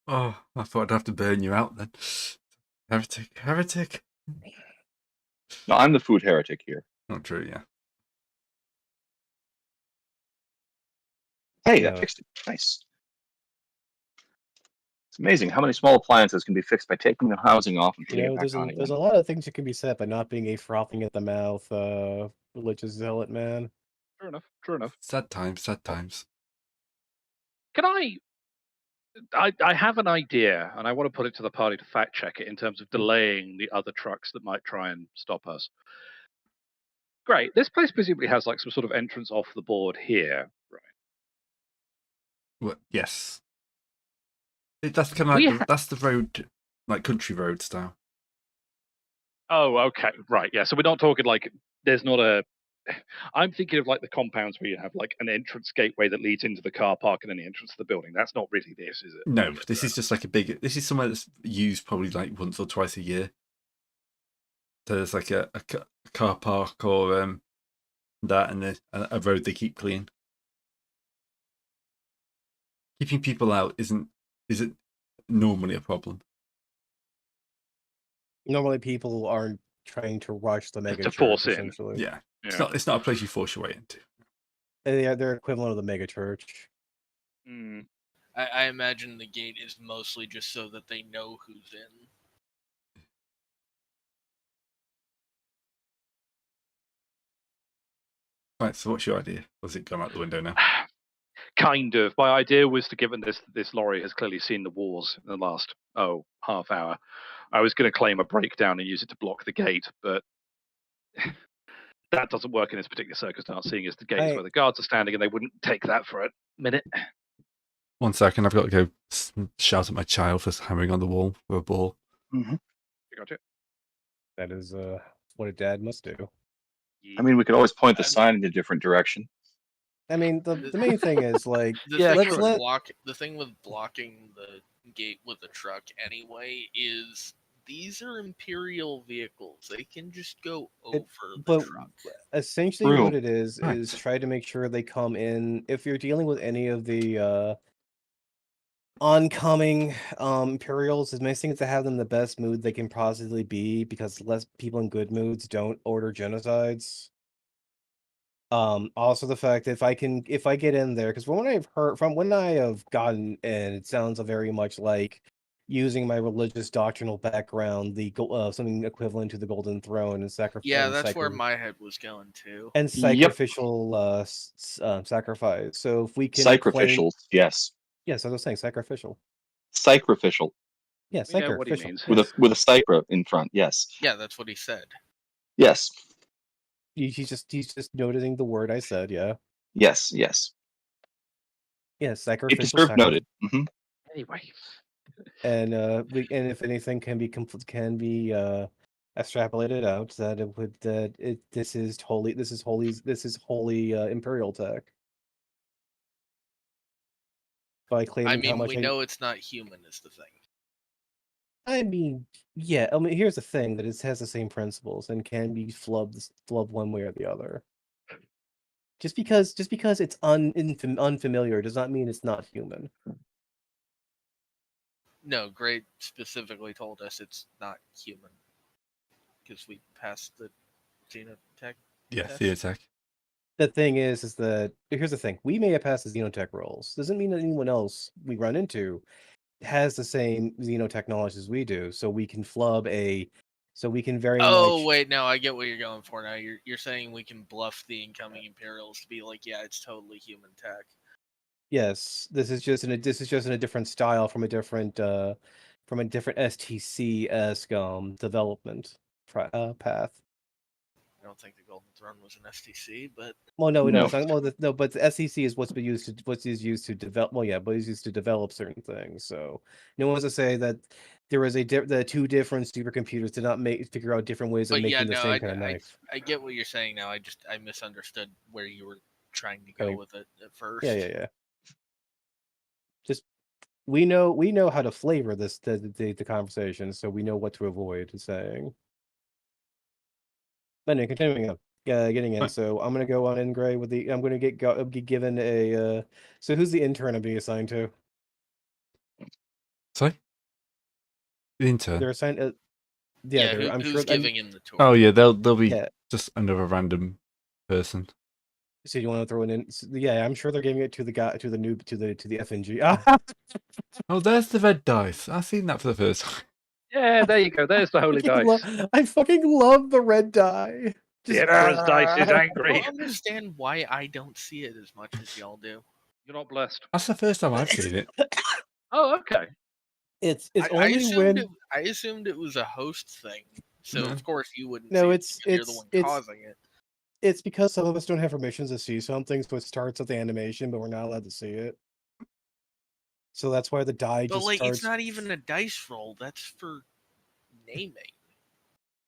Oh, I thought I'd have to burn you out then. Heretic. No, I'm the food heretic here. Not true, yeah. Hey, that fixed it. Nice. It's amazing how many small appliances can be fixed by taking the housing off and putting it back on again. There's a lot of things that can be said by not being a frothing at the mouth religious zealot, man. True enough. Sad times. Can I have an idea, and I want to put it to the party to fact check it in terms of delaying the other trucks that might try and stop us. Great. This place presumably has like some sort of entrance off the board here, right? Well, yes. That's kind of We like that's the road, like country road style. Oh, okay, right, yeah. So we're not talking like there's not a. I'm thinking of like the compounds where you have like an entrance gateway that leads into the car park and then the entrance to the building. That's not really this, is it? No, this is just like a big. This is somewhere that's used probably like once or twice a year. So there's like a car park or that, and a road they keep clean. Keeping people out isn't normally a problem. Normally, people aren't trying to rush the mega To church, force in. essentially. Yeah, Yeah. it's not a place you force your way into. They're equivalent of the mega church. Mm. I imagine the gate is mostly just so that they know who's in. Right. So what's your idea? Does it come out the window now? Kind of. My idea was to, given this lorry has clearly seen the wars in the last half hour, I was going to claim a breakdown and use it to block the gate, but that doesn't work in this particular circumstance, seeing as the gate is where the guards are standing, and they wouldn't take that for a minute. 1 second, I've got to go shout at my child for hammering on the wall with a ball. Mm-hmm. Gotcha. That is what a dad must do. I mean, we could always point the sign in a different direction. I mean, the main thing is like the thing with blocking the gate with the truck anyway is these are Imperial vehicles. They can just go over the truck. Essentially, True. what it is Right. try to make sure they come in. If you're dealing with any of the oncoming Imperials, the main thing is to have them in the best mood they can possibly be, because less people in good moods don't order genocides. Also the fact that if I get in there, because from what I've heard, from when I have gotten in, it sounds very much like using my religious doctrinal background, something equivalent to the Golden Throne and sacrifice. Yeah, that's where my head was going to. And sacrificial sacrifice. So if we can Sacrificial, yes. Yes, I was saying sacrificial. Sacrificial. Yeah, We know what he sacrificial. means. With a sacra in front, yes. Yeah, that's what he said. Yes. He's just noticing the word I said. Yeah. Yes. Yeah, sacrificial. It deserved noted. Mm-hmm. Anyway. And if anything can be extrapolated out, this is holy Imperial tech. By claiming how much we know it's not human is the thing. I mean, yeah. I mean, here's the thing: that it has the same principles and can be flubbed one way or the other. Just because it's unfamiliar does not mean it's not human. No, Great specifically told us it's not human because we passed the xenotech. Yes, test. the attack. The thing is that here's the thing: we may have passed the xenotech rolls. Doesn't mean that anyone else we run into has the same xenotechnology as we do, so we can very much. Wait, no, I get what you're going for now. You're saying we can bluff the incoming Imperials to be like, yeah, it's totally human tech. Yes, this is just in a different style from a different STC-esque development path. I don't think the Golden Throne was an STC, but Well, no, No. but the SEC is what's used to develop. Well, yeah, but it's used to develop certain things. So no one wants to say that there was the two different supercomputers did not figure out different ways of making the same kind of knife. I get what you're saying now. I misunderstood where you were trying to go Okay. with it at first. Yeah. Just we know how to flavor the conversation, so we know what to avoid saying. But anyway, continuing on. Getting in. Right. So I'm gonna go on in Gray with the. I'm gonna get given a. So who's the intern I'm being assigned to? Sorry? The intern? They're assigned. I'm who's sure. giving him the tour? Oh, yeah, they'll be Yeah. just another random person. So you want to throw it in? Yeah, I'm sure they're giving it to the guy, to the noob, to the FNG. Oh, there's the red dice. I've seen that for the first time. Yeah, there you go. There's the holy dice. I fucking love the red die. The Emperor's dice is I angry. don't understand why I don't see it as much as y'all do. You're not blessed. That's the first time I've seen it. Oh, okay. It's I only when assumed it was a host thing. So No. of course you wouldn't. No, see it because you're the one causing it. It's because some of us don't have permissions to see something, so it starts with the animation, but we're not allowed to see it. So that's why the die But just like, starts. it's not even a dice roll. That's for naming.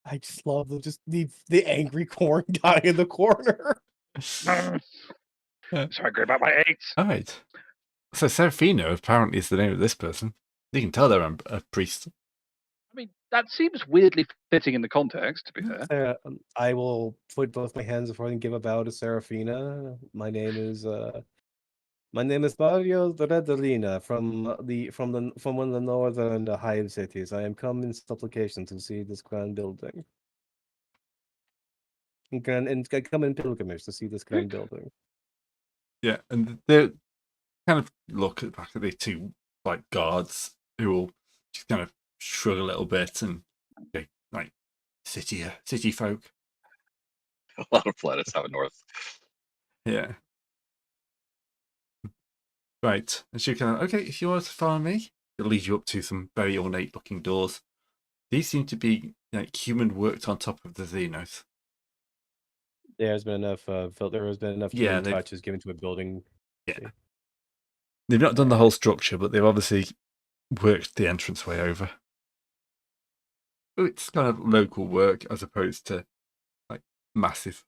I just love the angry corn guy in the corner. Sorry, good about my 8s. All right. So Serafino apparently is the name of this person. You can tell they're a priest. I mean, that seems weirdly fitting in the context, to be fair. I will put both my hands before I give a bow to Serafina. My name is Mario Redolina from one of the northern hive cities. I am come in supplication to see this grand building. And I come in pilgrimage to see this grand building. Yeah, and they kind of look back at the two like guards who will just kind of shrug a little bit and okay, like city folk. A lot of planets out north. Yeah. Right. And she kind of, okay, if you want to follow me, it'll lead you up to some very ornate looking doors. These seem to be like human worked on top of the Xenos. There has been enough human touches given to a building. Yeah. They've not done the whole structure, but they've obviously worked the entranceway over. It's kind of local work as opposed to like massive.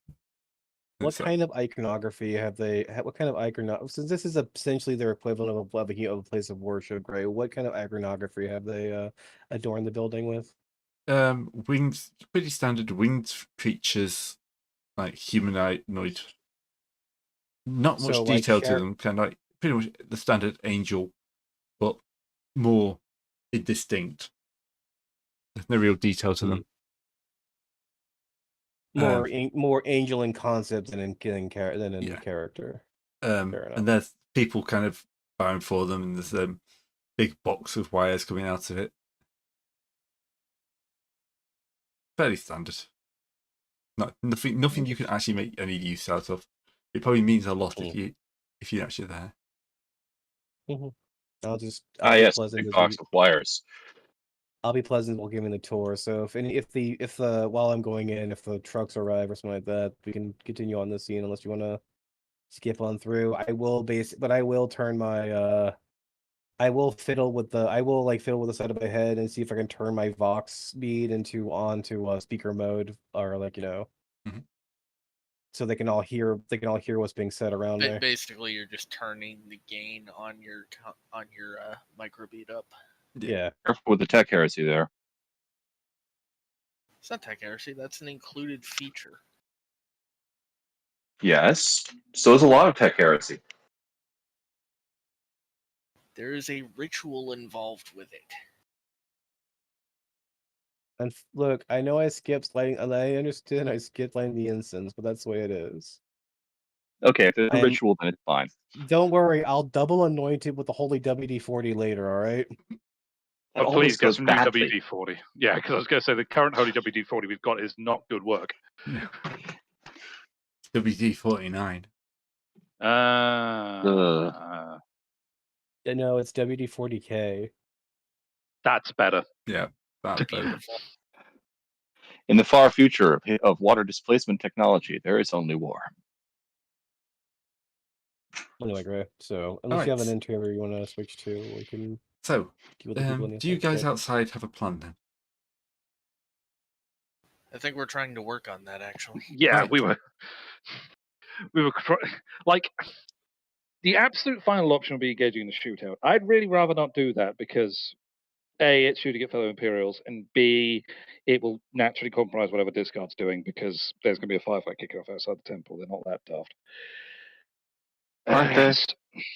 What kind of iconography have they? What kind of iconography? Since this is essentially their equivalent of a place of worship, right? What kind of iconography have they adorned the building with? Winged, pretty standard winged creatures, like humanoid. Not much detail to them. Kind of like pretty much the standard angel, but more indistinct. There's no real detail to them. More angel in concept than in character. And there's people kind of bowing for them, and there's a big box of wires coming out of it. Fairly standard. Nothing you can actually make any use out of. It probably means a lot if you're actually there. I'll be yes, pleasant. Big box with wires. I'll be pleasant while giving the tour. So if while I'm going in, if the trucks arrive or something like that, we can continue on this scene unless you want to skip on through. I will turn my I will fiddle with the side of my head and see if I can turn my Vox speed onto speaker mode or so they can all hear what's being said around me. Basically, you're just turning the gain on your microbeat up. Yeah. Careful with the tech heresy there. It's not tech heresy. That's an included feature. Yes. So is a lot of tech heresy. There is a ritual involved with it. And look, I know I skipped lighting, and I understand I skipped lighting the incense, but that's the way it is. Okay, if it's a ritual, then it's fine. Don't worry, I'll double anoint it with the holy WD-40 later, alright? Oh, please get some new WD-40. Yeah, because I was going to say the current holy WD-40 we've got is not good work. WD-49. No, it's WD-40K. That's better. Yeah, that's better. In the far future of water displacement technology, there is only war. Anyway, great. So, unless you have an interior you want to switch to, we can. So, do you guys outside have a plan then? I think we're trying to work on that, actually. Yeah, right. we were like, the absolute final option would be engaging in the shootout. I'd really rather not do that because A, it's shooting at fellow Imperials, and B, it will naturally compromise whatever Discard's doing because there's going to be a firefight kicking off outside the temple. They're not that daft.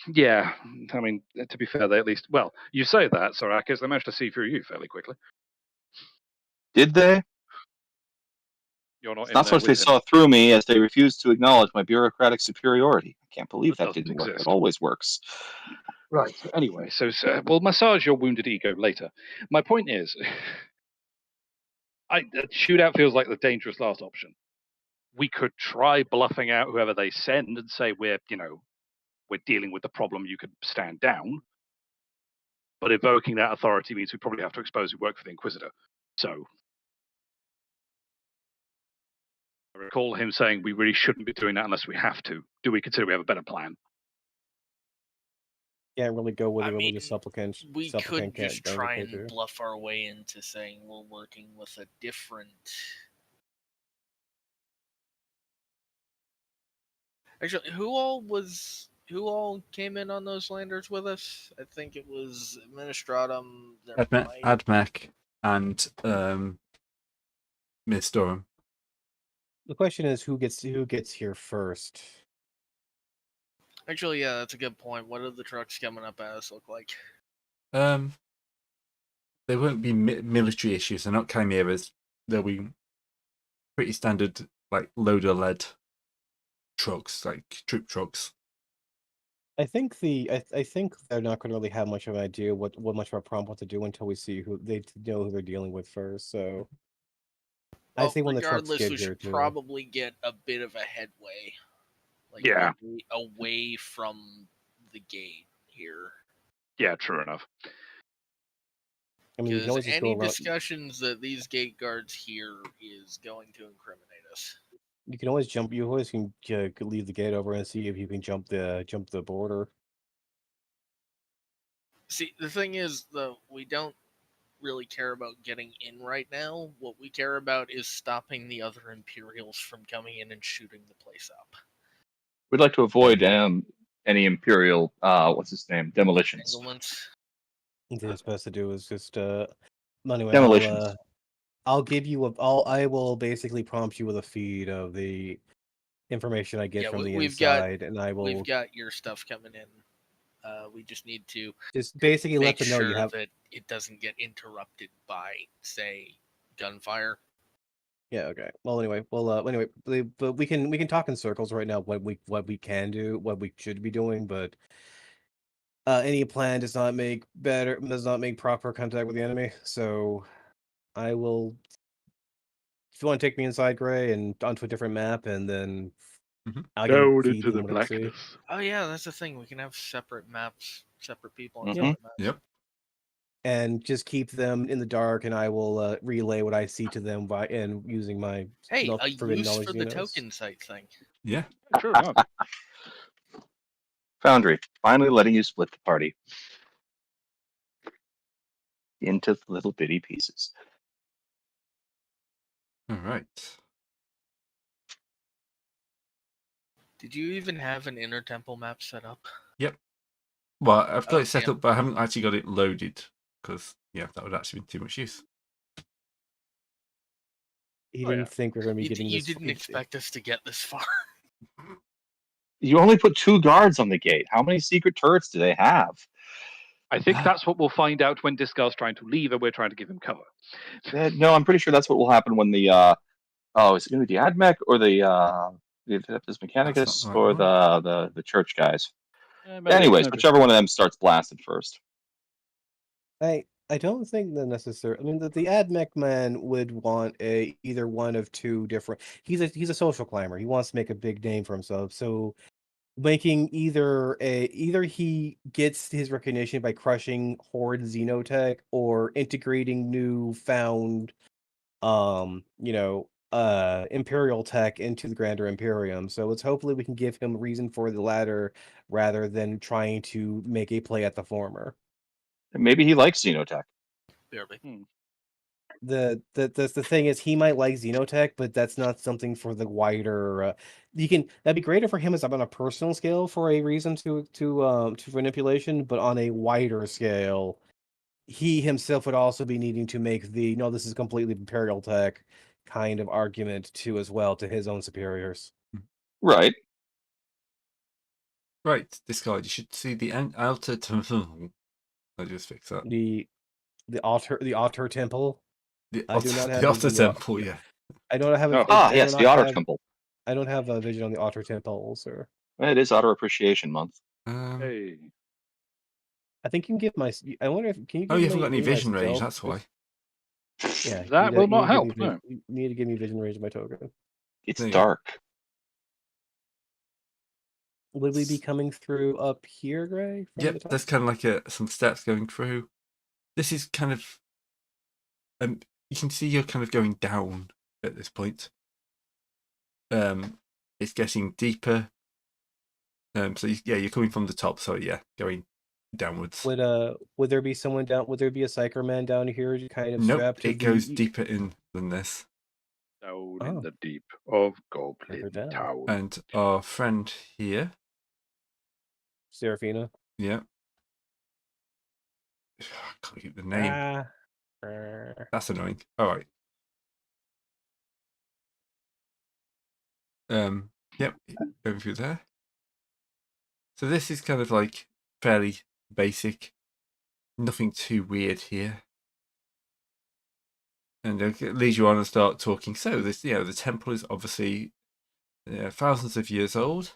Yeah, I mean, to be fair, they at least... Well, you say that, Sorakis, they managed to see through you fairly quickly. Did they? You're not. It's not so much they saw through me as they refused to acknowledge my bureaucratic superiority. I can't believe that didn't work. It always works. Right. Anyway, so we'll massage your wounded ego later. My point is, shootout feels like the dangerous last option. We could try bluffing out whoever they send and say we're dealing with the problem. You could stand down. But evoking that authority means we probably have to expose who work for the Inquisitor. So, I recall him saying we really shouldn't be doing that unless we have to. Do we consider we have a better plan? Can't really go with I a mean, religious supplicant. We Supplicant could just can't try indicate and to. bluff our way into saying we're working with a different. Actually, who all came in on those landers with us? I think it was Administratum. Admech and Miss Durham. The question is who gets here first. Actually, yeah, that's a good point. What do the trucks coming up at us look like? They won't be military issues. They're not chimeras. They'll be pretty standard, like loader-led trucks, like troop trucks. I think I think they're not going to really have much of an idea what much of a prompt what to do until we see who they know who they're dealing with first. So I think when the trucks regardless, get we here should too. probably get a bit of a headway. Like, Yeah. away from the gate here. Yeah, true enough. I mean, you can Because always just go any around. discussions that these gate guards hear is going to incriminate us. You can always jump. You always can leave the gate over and see if you can jump the border. See, the thing is, though, we don't really care about getting in right now. What we care about is stopping the other Imperials from coming in and shooting the place up. We'd like to avoid any Imperial, what's his name, demolitions. Entanglements. What they're supposed to do is just anyway. Demolitions. I'll give you I will basically prompt you with a feed of the information I get from the inside, and I will. We've got your stuff coming in. We just need to just basically let make them know sure you have. that it doesn't get interrupted by, say, gunfire. Yeah. Okay. Well, anyway, but we can talk in circles right now. What we can do, what we should be doing, but any plan does not make proper contact with the enemy. So, I will. If you want to take me inside, Gray, and onto a different map, and then I can feed them what I see. Oh yeah, that's the thing. We can have separate maps, separate people on Mhm. separate maps. Yep. And just keep them in the dark, and I will relay what I see to them using my Hey, a forbidden use knowledge for the Xenos. token site thing. Yeah. True enough. Foundry, finally letting you split the party into little bitty pieces. All right. Did you even have an inner temple map set up? Yep. Well, I've got Oh, it set damn. up, but I haven't actually got it loaded because, yeah, that would actually be too much use. He didn't think we were going to be getting You this. didn't expect us to get this far. You only put 2 guards on the gate. How many secret turrets do they have? I think that's what we'll find out when Discar's trying to leave and we're trying to give him cover. No, I'm pretty sure that's what will happen when the is it going to be the Admech or the Adeptus Mechanicus right or one. the church guys? Maybe, Anyways, maybe. whichever one of them starts blasted first. I don't think that necessarily. I mean, that the Admech man would want either one of two different. He's a social climber. He wants to make a big name for himself. So making either he gets his recognition by crushing Horde Xenotech or integrating newfound Imperial tech into the Grander Imperium. So it's hopefully we can give him reason for the latter rather than trying to make a play at the former. Maybe he likes Xenotech. Barely. The thing is, he might like Xenotech, but that's not something for the wider. That'd be greater for him as on a personal scale for a reason to manipulation, but on a wider scale, he himself would also be needing to make the no, this is completely Imperial tech kind of argument too as well to his own superiors. Right. Right, Discard. You should see the outer temple. I'll just fix that. The Otter Temple. The I do not have the Otter vision on Temple, yeah. I don't have. Yes, the Otter Temple. I don't have a vision on the Otter Temple, sir. It is Otter Appreciation Month. Hey. I think you can give my. I wonder if can you. Give You haven't got any me my vision range. stealth? That's why. Yeah, That will not help. No. You need to give me vision range of my token. It's There you dark. Will we be coming through up here, Gray? From the Yep, top? there's kind of like some steps going through. This is kind of you can see you're kind of going down at this point. it's getting deeper. So you're coming from the top. So yeah, going downwards. Would there be someone down? Would there be a psyker man down here, kind of Nope, strapped to it goes the? deeper in than this. Down in Oh. the deep of Further Goblin down. Town. And our friend here, Seraphina. yeah. I can't keep the name. That's annoying. All right. Yep, going through there. So this is kind of like fairly basic, nothing too weird here. And it leads you on and start talking. So this, the temple is obviously thousands of years old.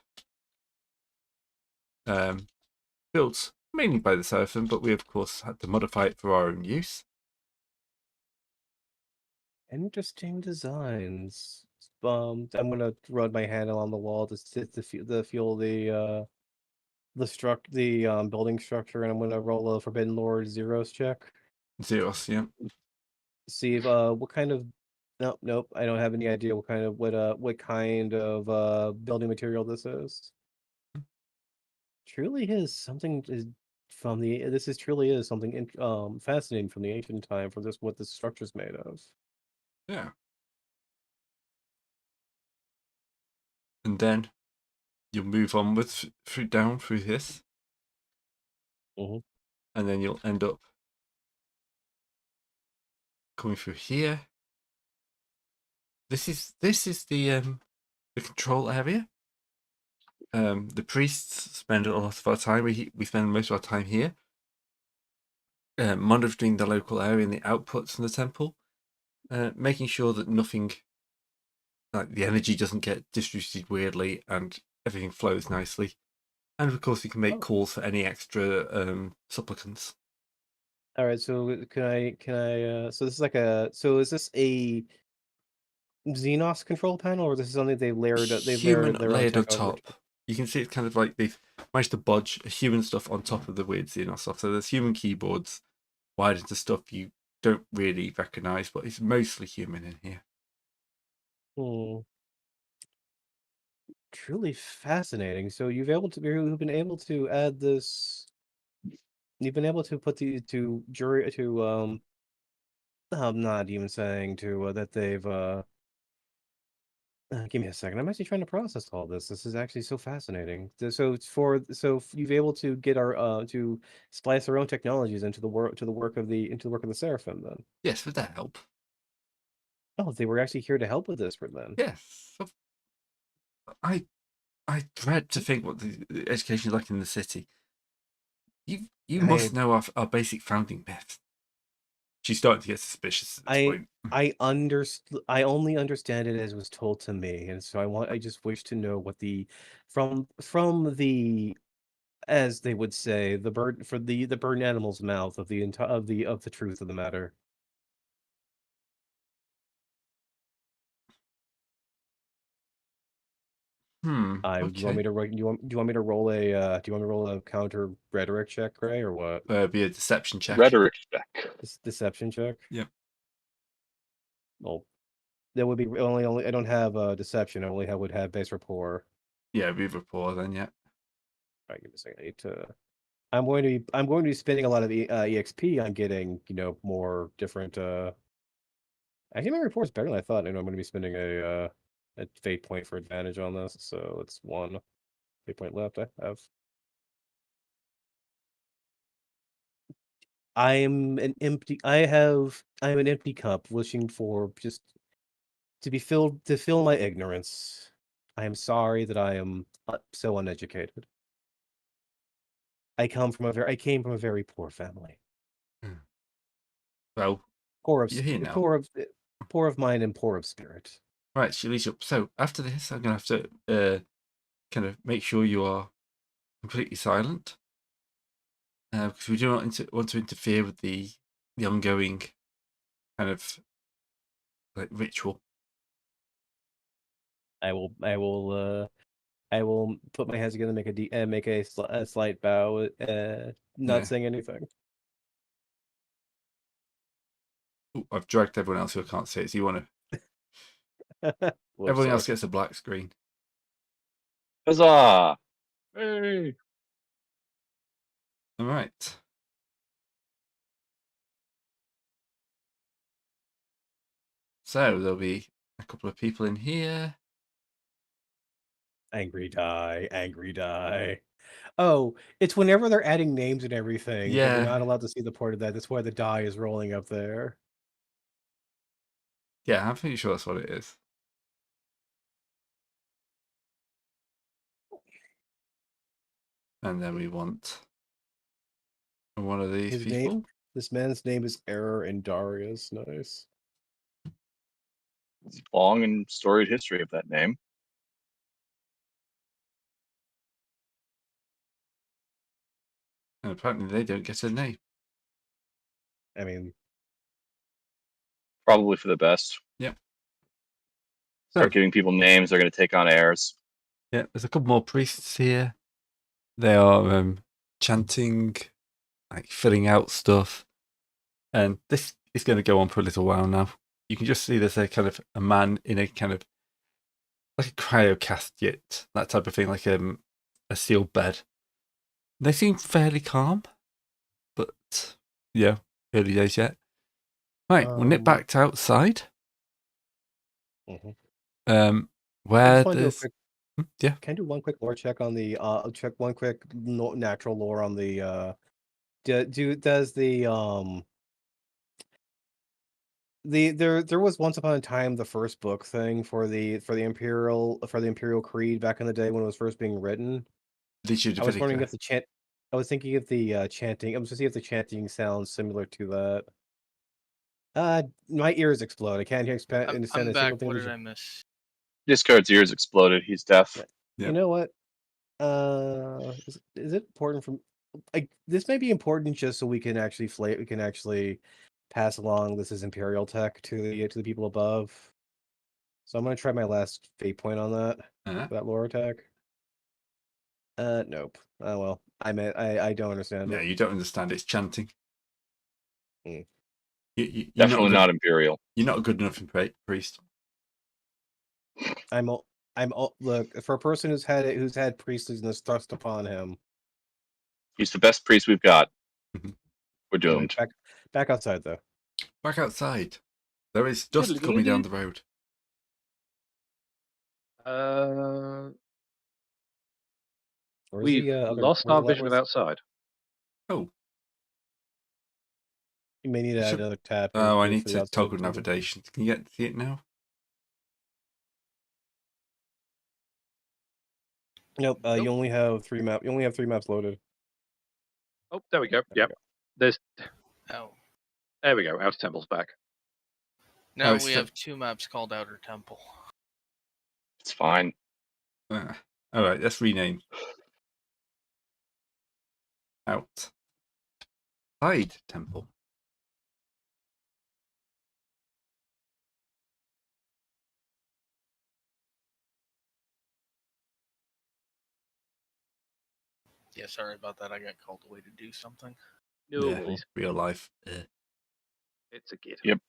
Built mainly by the Seraphim, but we of course had to modify it for our own use. Interesting designs. I'm gonna run my hand along the wall to feel the building structure, and I'm gonna roll a Forbidden Lord Zeros check. Zeros, yeah. See if what kind of nope, I don't have any idea what kind of building material this is. Truly is something is from the this is truly is something fascinating from the ancient time for this what this structure's made of. Yeah. And then you'll move onwards down through this. Mhm. And then you'll end up coming through here. This is the control area. The priests spend a lot of our time. We spend most of our time here, monitoring the local area and the outputs from the temple, making sure that nothing, like the energy, doesn't get distributed weirdly and everything flows nicely. And of course, we can make calls for any extra supplicants. All right, so can I so this is like is this a Xenos control panel, or this is something they've Human their own layered on tech over? top. You can see it's kind of like they've managed to bodge human stuff on top of the weird Xenos stuff. So there's human keyboards wired into stuff you don't really recognize, but it's mostly human in here. Truly fascinating. So you've been able to add this. You've been able to put the to jury to I'm not even saying to that they've give me a second. I'm actually trying to process all this. This is actually so fascinating. You've able to get our to splice our own technologies into the work of the Seraphim then. Yes, would that help? Oh, they were actually here to help with this for then. Yes. I dread to think what the education is like in the city. You must know our basic founding myth. She's starting to get suspicious at this point. I only understand it as was told to me, and so I just wish to know what the from the, as they would say, the burnt animal's mouth of the truth of the matter. Okay. Do you want me to roll a counter rhetoric check, Ray, or what? Be a deception check. Rhetoric check. Deception check. Yep. Well, that would be only. I don't have deception. I only would have base rapport. Yeah, be rapport then. Yeah. All right, give me a second. I need to. I'm going to be spending a lot of EXP on getting more different. Actually, my rapport is better than I thought. I'm going to be spending a fate point for advantage on this, so it's one fate point left. I have. I'm an empty cup wishing for just to fill my ignorance. I am sorry that I am so uneducated. I came from a very poor family. Well, Poor of you're here now. poor of mind and poor of spirit. Right, she leads you up. So after this, I'm going to have to kind of make sure you are completely silent. Because we do not want to interfere with the ongoing kind of like ritual. I will put my hands together, make a slight bow, not saying anything. Ooh, I've dragged everyone else who can't see it. So you want to? Everyone else gets a black screen. Huzzah! Hey. All right. So there'll be a couple of people in here. Angry die, angry die. Oh, it's whenever they're adding names and everything, but you're Yeah. not allowed to see the part of that. That's why the die is rolling up there. Yeah, I'm pretty sure that's what it is. And then we want one of these His people. name, this man's name is Error and Darius. Nice. Long and storied history of that name. And apparently they don't get a name. I mean, Probably for the best. Yep. Start giving people names, they're going to take on heirs. Yeah, there's a couple more priests here. They are chanting, like filling out stuff. And this is going to go on for a little while now. You can just see there's a kind of a man in a kind of like a cryo casket, that type of thing, like a sealed bed. They seem fairly calm, but yeah, early days yet. Right, we'll nip back to outside. mhm. I Where just want to do a there's quick. yeah. Can I do one quick lore check on the? Check one quick natural lore on the. Does there was once upon a time the first book thing for the Imperial Creed back in the day when it was first being written. I was wondering if the chant. I was thinking if the chanting. I was to see if the chanting sounds similar to that. My ears explode. I can't hear understand I'm a back. single thing. What that did you- I miss? Discard's ears exploded. He's deaf. Yeah. Yeah. You know what? Is it important from? Like this may be important just so we can actually pass along this is Imperial tech to the people above. So I'm gonna try my last fate point on that. For that lore attack. Nope. Oh well. I don't understand Yeah, it. you don't understand. It's chanting. Hmm. You're Definitely not not Imperial. You're not good enough in priest. Look, for a person who's had priestliness thrust upon him. He's the best priest we've got. Mhm. We're Anyway, doomed. back outside though. Back outside. There is dust coming down the road. We've lost our vision of outside. Oh. You may need to add another tab. Oh, I need for the to outside toggle vision. navigation. Can you see it now? Nope. Nope. You only have 3 maps. You only have 3 maps loaded. Oh, there we go. There Yep. There's. Oh, There we go. Outer Temple's back. now it's we still- have 2 maps called Outer Temple. It's fine. All right, let's rename. Outside temple. Yeah, sorry about that. I got called away to do something. No Yeah, worries. real life. It's a kid. Yep.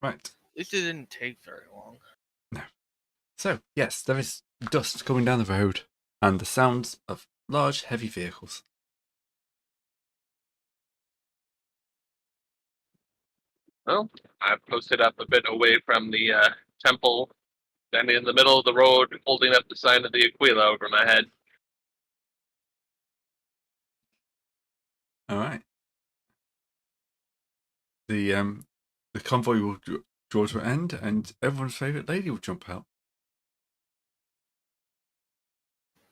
Right. It didn't take very long. So, yes, there is dust coming down the road and the sounds of large, heavy vehicles. Well, I've posted up a bit away from the temple, standing in the middle of the road, holding up the sign of the Aquila over my head. All right. The convoy will draw to an end, and everyone's favourite lady will jump out.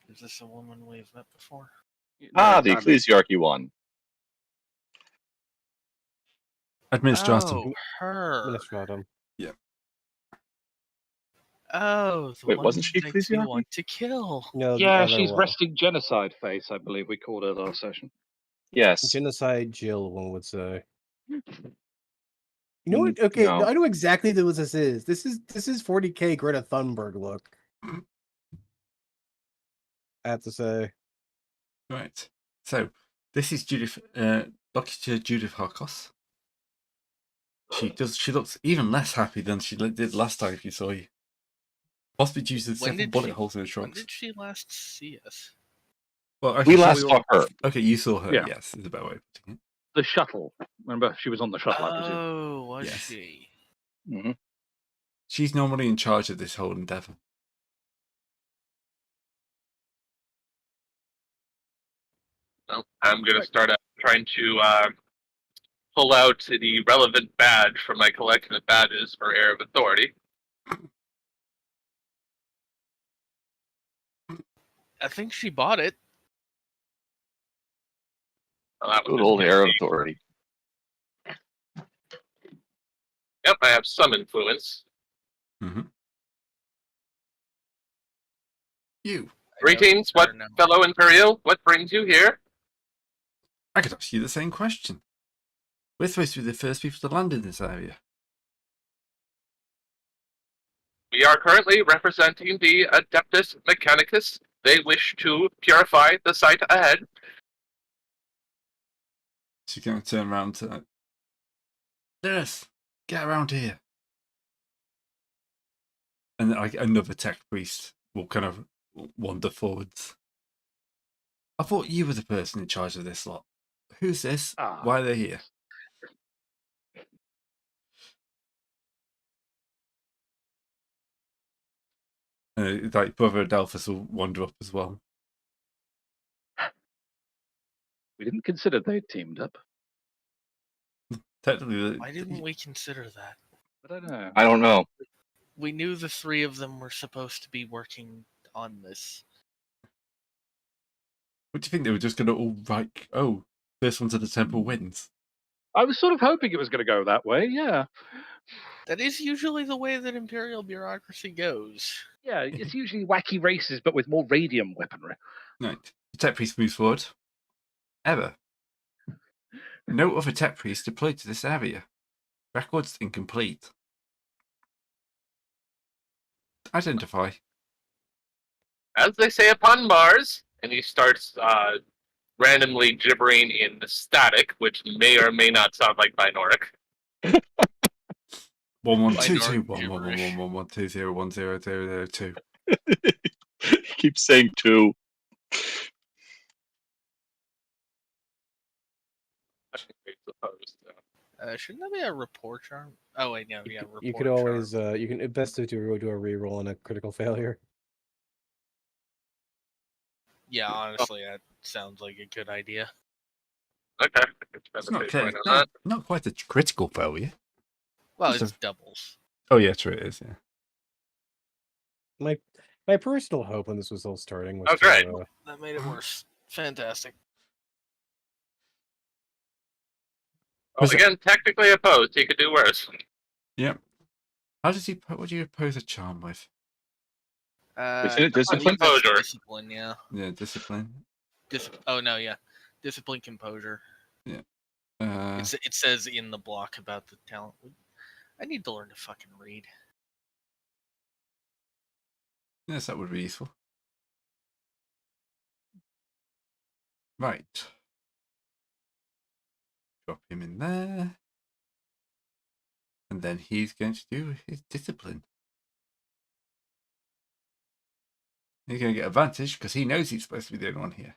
Is this a woman we've met before? The Ecclesiarchy one. Administratum. Oh, her. Ministratum. Oh, the Wait, one wasn't she that you Ecclesiarchy? want to kill. No, the Yeah, other she's one. resting genocide face, I believe we called her last session. Yes. Genocide Jill, one would say. You know what? Okay, No. I know exactly what this is. This is 40K Greta Thunberg look. I have to say. Right. So, this is Judith, Dr. Judith Harkos. She does. She looks even less happy than she did last time you saw you. Possibly due to the several bullet holes in the When trunks. did she last see us? Well, We actually, last saw her. Okay, you saw her. Yeah. Yes, is a better way of putting it. The shuttle. Remember, she was on the shuttle, I presume. Oh, was Yes. she? Mhm. She's normally in charge of this whole endeavor. Well, I'm going to start out trying to pull out the relevant badge from my collection of badges for Heir of Authority. I think she bought it. Well, that was Good just old me. Heir of Authority. Yep, I have some influence. Mm-hmm. You. Greetings, what fellow Imperial? What brings you here? I could ask you the same question. We're supposed to be the first people to land in this area. We are currently representing the Adeptus Mechanicus. They wish to purify the site ahead. She's going to turn around to Nurse, get around here. And then another tech priest will kind of wander forwards. I thought you were the person in charge of this lot. Who's this? Why are they here? Like Brother Adelphus will wander up as well. We didn't consider they'd teamed up. Technically, Why didn't we consider that? I don't know. I don't know. We knew the three of them were supposed to be working on this. What do you think they were just going to all like? Oh, first one to the temple wins. I was sort of hoping it was going to go that way, yeah. That is usually the way that Imperial bureaucracy goes. Yeah, it's usually wacky races, but with more radium weaponry. Right. The tech priest moves forward. Ever. No other tech priest deployed to this area. Records incomplete. Identify. As they say upon Mars, and he starts randomly gibbering in static, which may or may not sound like Binoric. 1122111112010002. Keep saying 2. Shouldn't that be a report charm? Oh wait, no, yeah, report You could always you can best to do a reroll on a critical failure. Yeah, honestly, that sounds like a good idea. Okay. It's not quite a critical failure. Well, Just it's doubles. Oh yeah, true it is, yeah. My personal hope when this was all starting was great. That made it worse. Fantastic. Well, again, technically opposed. He could do worse. Yep. What do you oppose a charm with? Isn't it discipline? Composure. Discipline, yeah. Yeah, discipline. Oh no, yeah. Discipline, composure. Yeah. It says in the block about the talent. I need to learn to fucking read. Yes, that would be useful. Right. Drop him in there. And then he's going to do his discipline. He's going to get advantage because he knows he's supposed to be the only one here.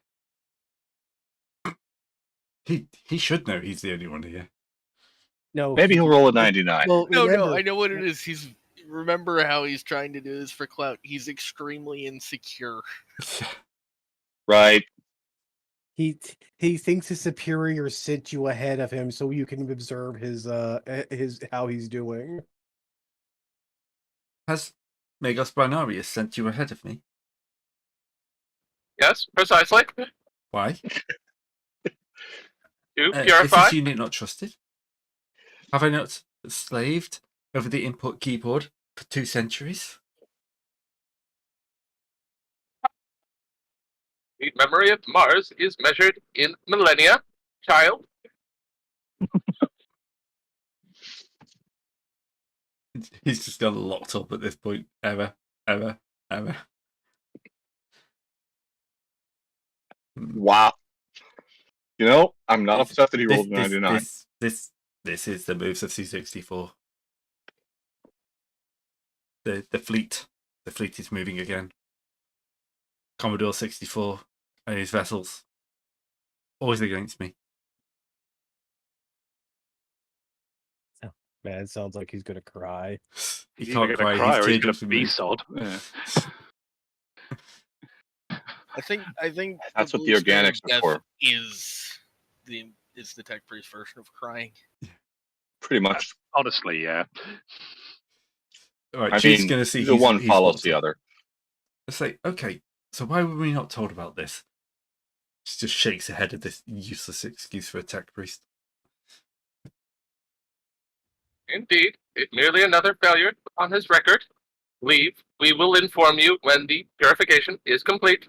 He should know he's the only one here. No, Maybe he'll roll a 99. Well, No, remember, I know what it is. Remember how he's trying to do this for clout. He's extremely insecure. Right. he thinks his superior sent you ahead of him so you can observe his how he's doing. Has Magos Binarius sent you ahead of me? Yes, precisely. Why? To Is purify. this unit not trusted? Have I not slaved over the input keyboard for 2 centuries? The memory of Mars is measured in millennia, child. He's just got locked up at this point. Ever. Wow. You know, I'm not upset that he rolled a 99. This This is the moves of C64. The fleet. The fleet is moving again. Commodore 64 and his vessels. Always against me. Man, it sounds like he's gonna cry. He He's can't either gonna cry. cry He's or he's teardrops gonna and be moves. sod. Yeah. I think That's the what the blue stone of organics are death for. is the tech priest version of crying. Pretty much. Honestly, yeah. All right, I Chief's mean, going to see the one he's follows fucked the up. other. Let's say, okay, so why were we not told about this? She just shakes her head at this useless excuse for a tech priest. Indeed, it's merely another failure on his record. Leave. We will inform you when the purification is complete.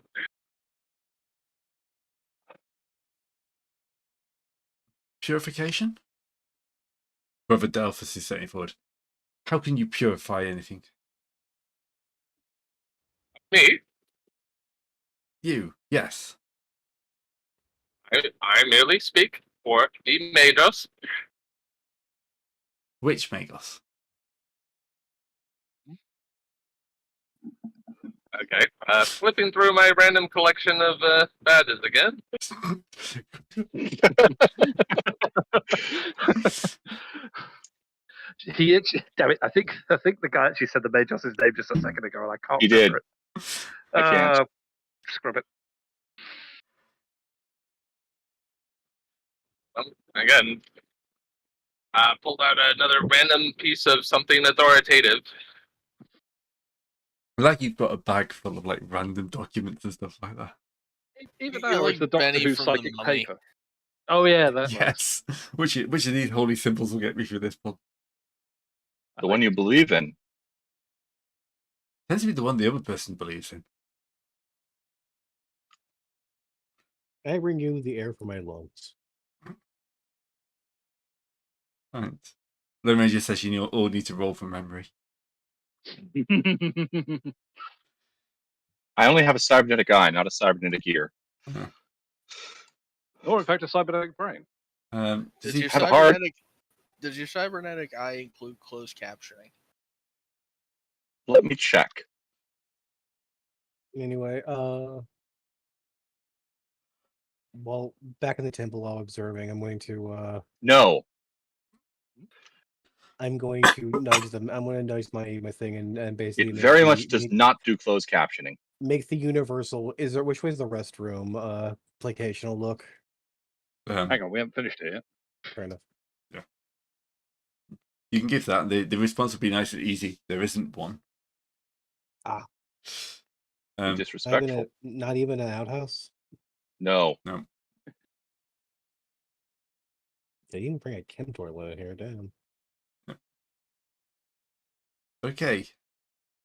Purification? Brother Delphus is setting forward. How can you purify anything? Me, You, yes. I merely speak for the Magos. Which Magos? Okay, flipping through my random collection of badges again. Damn it! I think the guy actually said the Magos' name just a second ago, and I can't He remember did. it. I can't. Scrub it. Again, pulled out another random piece of something authoritative. Like you've got a bag full of like random documents and stuff like that. Even You're now, like it's the Doctor Benny Who from The psychic Mummy. paper. Oh yeah, that. Yes. Which of these holy symbols will get me through this one? The one you believe in. Tends to be the one the other person believes in. I renew the air for my lungs. Right. Lorraine just says you all need to roll from memory. I only have a cybernetic eye, not a cybernetic ear. Or in fact, a cybernetic brain. Does he have a heart? Does your cybernetic eye include closed captioning? Let me check. Anyway, well, back in the temple while observing, I'm going to No. nudge them. I'm going to nudge my thing and basically It make very much does not do closed captioning. make the universal. Which way is the restroom? Placational look. Hang on, we haven't finished it yet. Fair enough. Yeah. You can give that. The response will be nice and easy. There isn't one. Disrespectful. Not even an outhouse. No. They even bring a chem toilet here. Damn. Okay.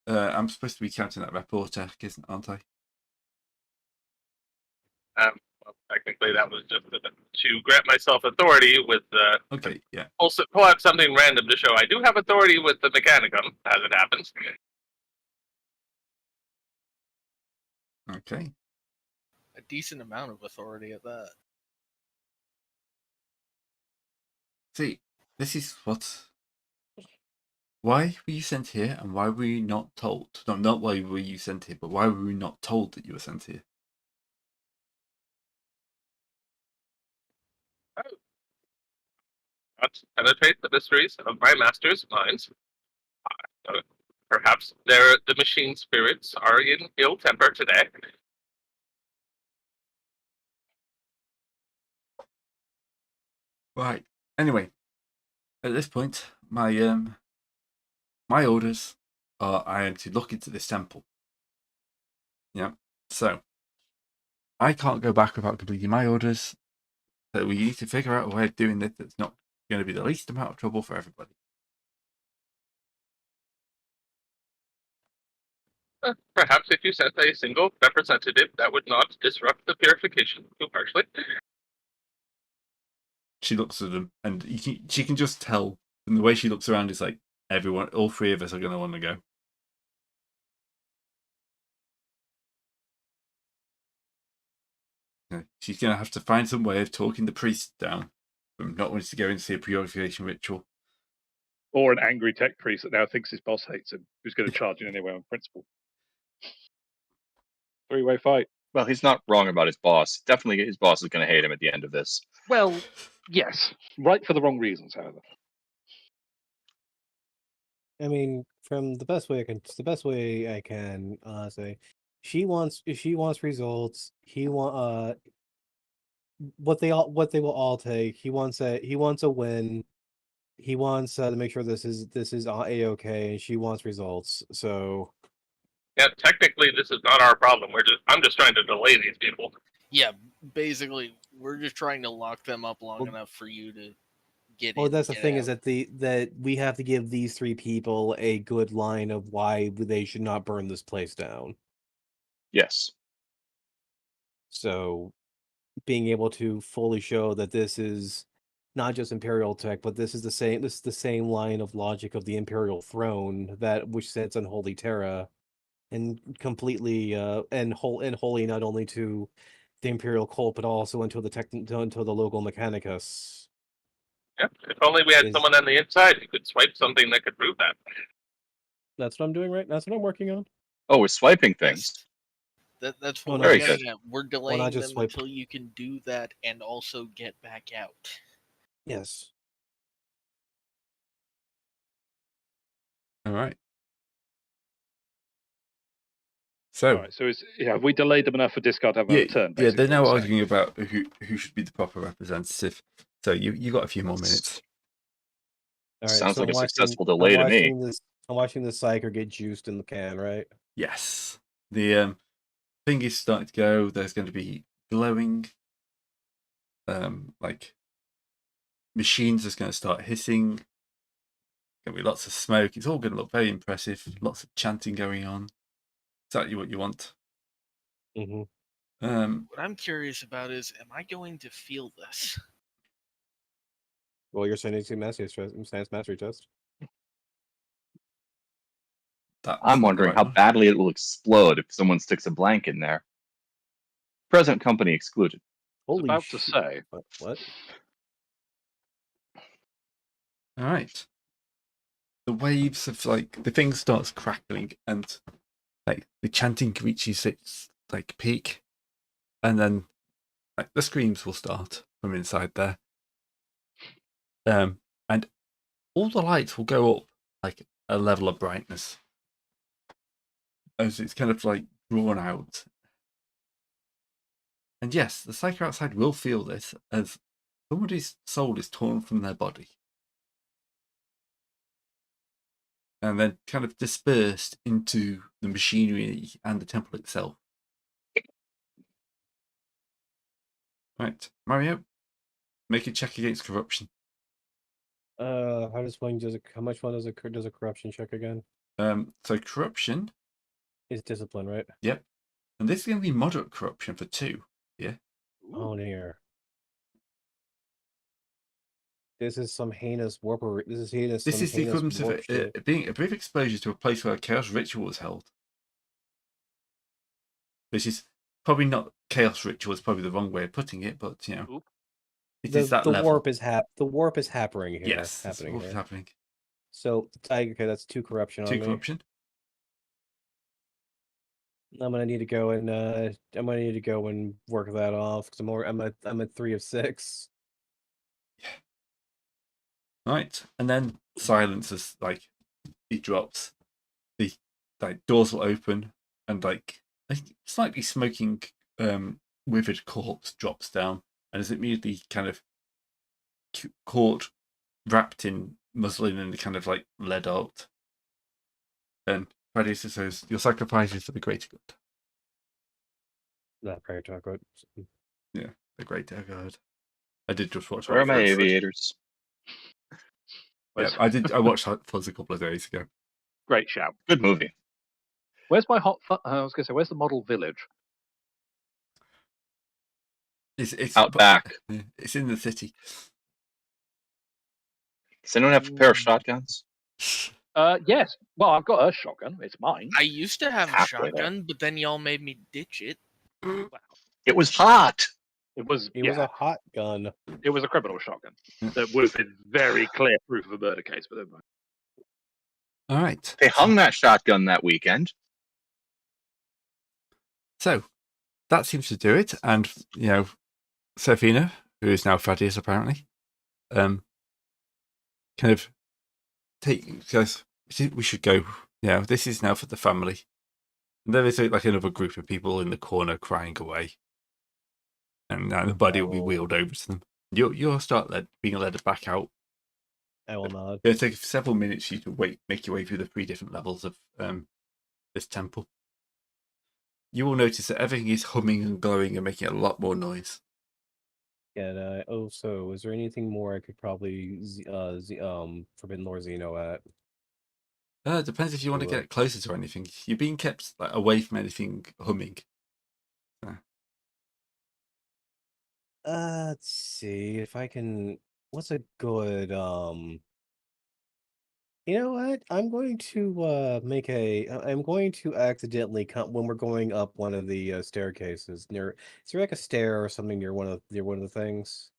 I'm supposed to be counting that report check, aren't I? Well, technically, that was just to grant myself authority with Okay, yeah. Also, pull out something random to show I do have authority with the Mechanicum, as it happens. Okay. A decent amount of authority at that. See, this is what... Why were you sent here, and why were you not told? No, not why were you sent here, but why were we not told that you were sent here? Not to penetrate the mysteries of my master's minds. Perhaps the machine spirits are in ill temper today. Right. Anyway, at this point, my orders are I am to look into this temple. Yeah. So I can't go back without completing my orders. So we need to figure out a way of doing this that's not going to be the least amount of trouble for everybody. Perhaps if you sent a single representative, that would not disrupt the purification too harshly. She looks at them, and she can just tell from the way she looks around. It's like all three of us are going to want to go. She's going to have to find some way of talking the priest down from not wanting to go and see a purification ritual. Or an angry tech priest that now thinks his boss hates him, who's going to charge in anyway on principle. 3-way fight. Well, he's not wrong about his boss. Definitely, his boss is going to hate him at the end of this. Well, yes, right for the wrong reasons, however. I mean, from the best way I can say, she wants results. He want what they will all take. He wants a win. He wants to make sure this is a-okay, and she wants results. So Yeah, technically this is not our problem. I'm just trying to delay these people. Yeah, basically, we're just trying to lock them up long enough for you to get in. that's the get thing, out. is that we have to give these 3 people a good line of why they should not burn this place down. Yes. So being able to fully show that this is not just Imperial tech, but this is the same line of logic of the Imperial throne which sits on Holy Terra, and completely and holy not only to the Imperial cult, but also into the local Mechanicus. Yeah, if only we had Is- someone on the inside who could swipe something that could prove that. That's what I'm doing that's what I'm working on. Oh, we're swiping things. That's Oh, what no, we're very getting good. at. We're delaying just them swipe. until you can do that and also get back out. Yes. All right. So, All right, so have we delayed them enough for Discard to have a turn? they're basically, now what we're arguing about who should be the proper representative. So you got a few more minutes. All right. Sounds so like I'm a watching- successful delay to me. I'm watching the Psyker get juiced in the can, right? Yes. The thing is starting to go. There's going to be glowing, like machines that's going to start hissing. Going to be lots of smoke. It's all going to look very impressive. Lots of chanting going on. Exactly what you want. Mm-hmm. What I'm curious about is, am I going to feel this? Well, you're sending to Science Mastery Test. I'm wondering how badly it will explode if someone sticks a blank in there. Present company excluded. was about to say. What? All right. The waves of the thing starts crackling, and the chanting reaches its peak, and then the screams will start from inside there. And all the lights will go up a level of brightness as it's kind of drawn out. And yes, the psycho outside will feel this as somebody's soul is torn from their body and then kind of dispersed into the machinery and the temple itself. Right, Mario, make a check against corruption. How much one does a corruption check again? So corruption Is discipline, right? Yep. And this is going to be moderate corruption for 2. Yeah. Oh, dear. This is some heinous warper. This is heinous. This is the heinous equivalent of it being a brief exposure to a place where a chaos ritual was held. Which is probably not chaos ritual, is probably the wrong way of putting it, but it is that level. The warp is happening here. Yes, happening here. Happening. So okay, that's 2 corruption. 2 corruption. I'm gonna need to go and work that off because I'm at 3 of 6. Yeah. Right, and then silence as it drops. The doors will open and a slightly smoking withered corpse drops down and is immediately kind of caught wrapped in muslin and kind of led out. And Freddy says, "Your sacrifice is for the greater good." Not greater good. Yeah, the greater good. I did just watch. Where are my aviators? Yeah, I watched Hot Fuzz a couple of days ago. Great shout. Good movie. Where's my I was going to say, where's the model village? It's out back. It's in the city. Does anyone have a pair of shotguns? Yes. Well, I've got a shotgun. It's mine. I used to have a Halfway shotgun, but then y'all made me ditch it. It was hot. It was It was a hot gun. It was a criminal shotgun that would have been very clear proof of a murder case, but never mind. All right. They hung that shotgun that weekend. So that seems to do it. And, Seraphina, who is now Thaddeus apparently, kind of says, we should go. This is now for the family. And there is like another group of people in the corner crying away. And now the body will be wheeled over to them. You'll start being led back out. I will nod. It'll take several minutes for you to make your way through the 3 different levels of this temple. You will notice that everything is humming and glowing and making a lot more noise. And so is there anything more I could probably Forbidden Lord Zeno at? It depends if you want to get closer to anything. You're being kept away from anything humming. Let's see if I can. What's a good You know what? I'm going to I'm going to accidentally come when we're going up one of the staircases near. Is there like a stair or something near one of the things?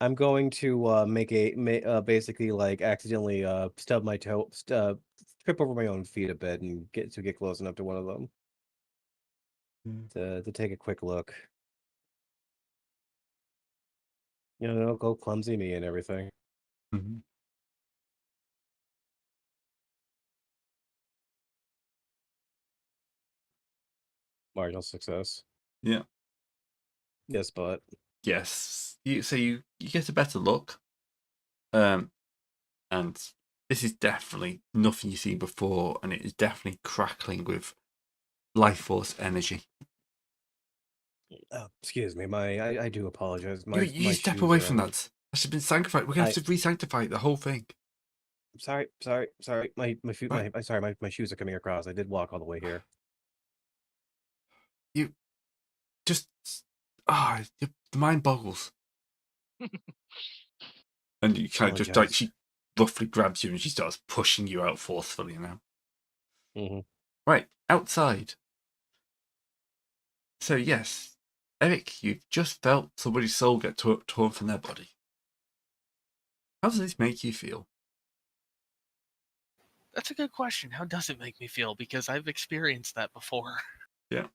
I'm going to basically like accidentally stub my toe, trip over my own feet a bit and get close enough to one of them to take a quick look. Don't go clumsy me and everything. Mm-hmm. Marginal success. Yeah. Yes, but yes. You get a better look, and this is definitely nothing you've seen before, and it is definitely crackling with life force energy. Excuse me, I do apologize. You step away from that. That should have been sanctified. We're gonna have to re-sanctify the whole thing. Sorry. My feet. Sorry, my shoes are coming across. I did walk all the way here. You just the mind boggles. And you kind of just like she roughly grabs you and she starts pushing you out forcefully now. Mm-hmm. Right, outside. So yes, Eric, you've just felt somebody's soul get torn from their body. How does this make you feel? That's a good question. How does it make me feel? Because I've experienced that before. Yeah.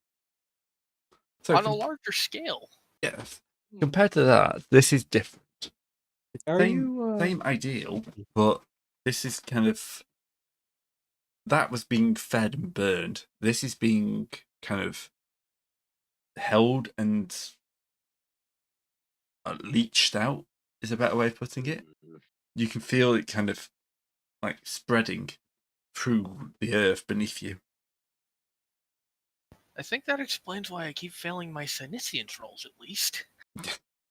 So on a larger scale. Yes. Compared to that, this is different. It's same ideal, but this is kind of that was being fed and burned. This is being kind of held and leached out is a better way of putting it. You can feel it kind of like spreading through the earth beneath you. I think that explains why I keep failing my Senescience rolls, at least.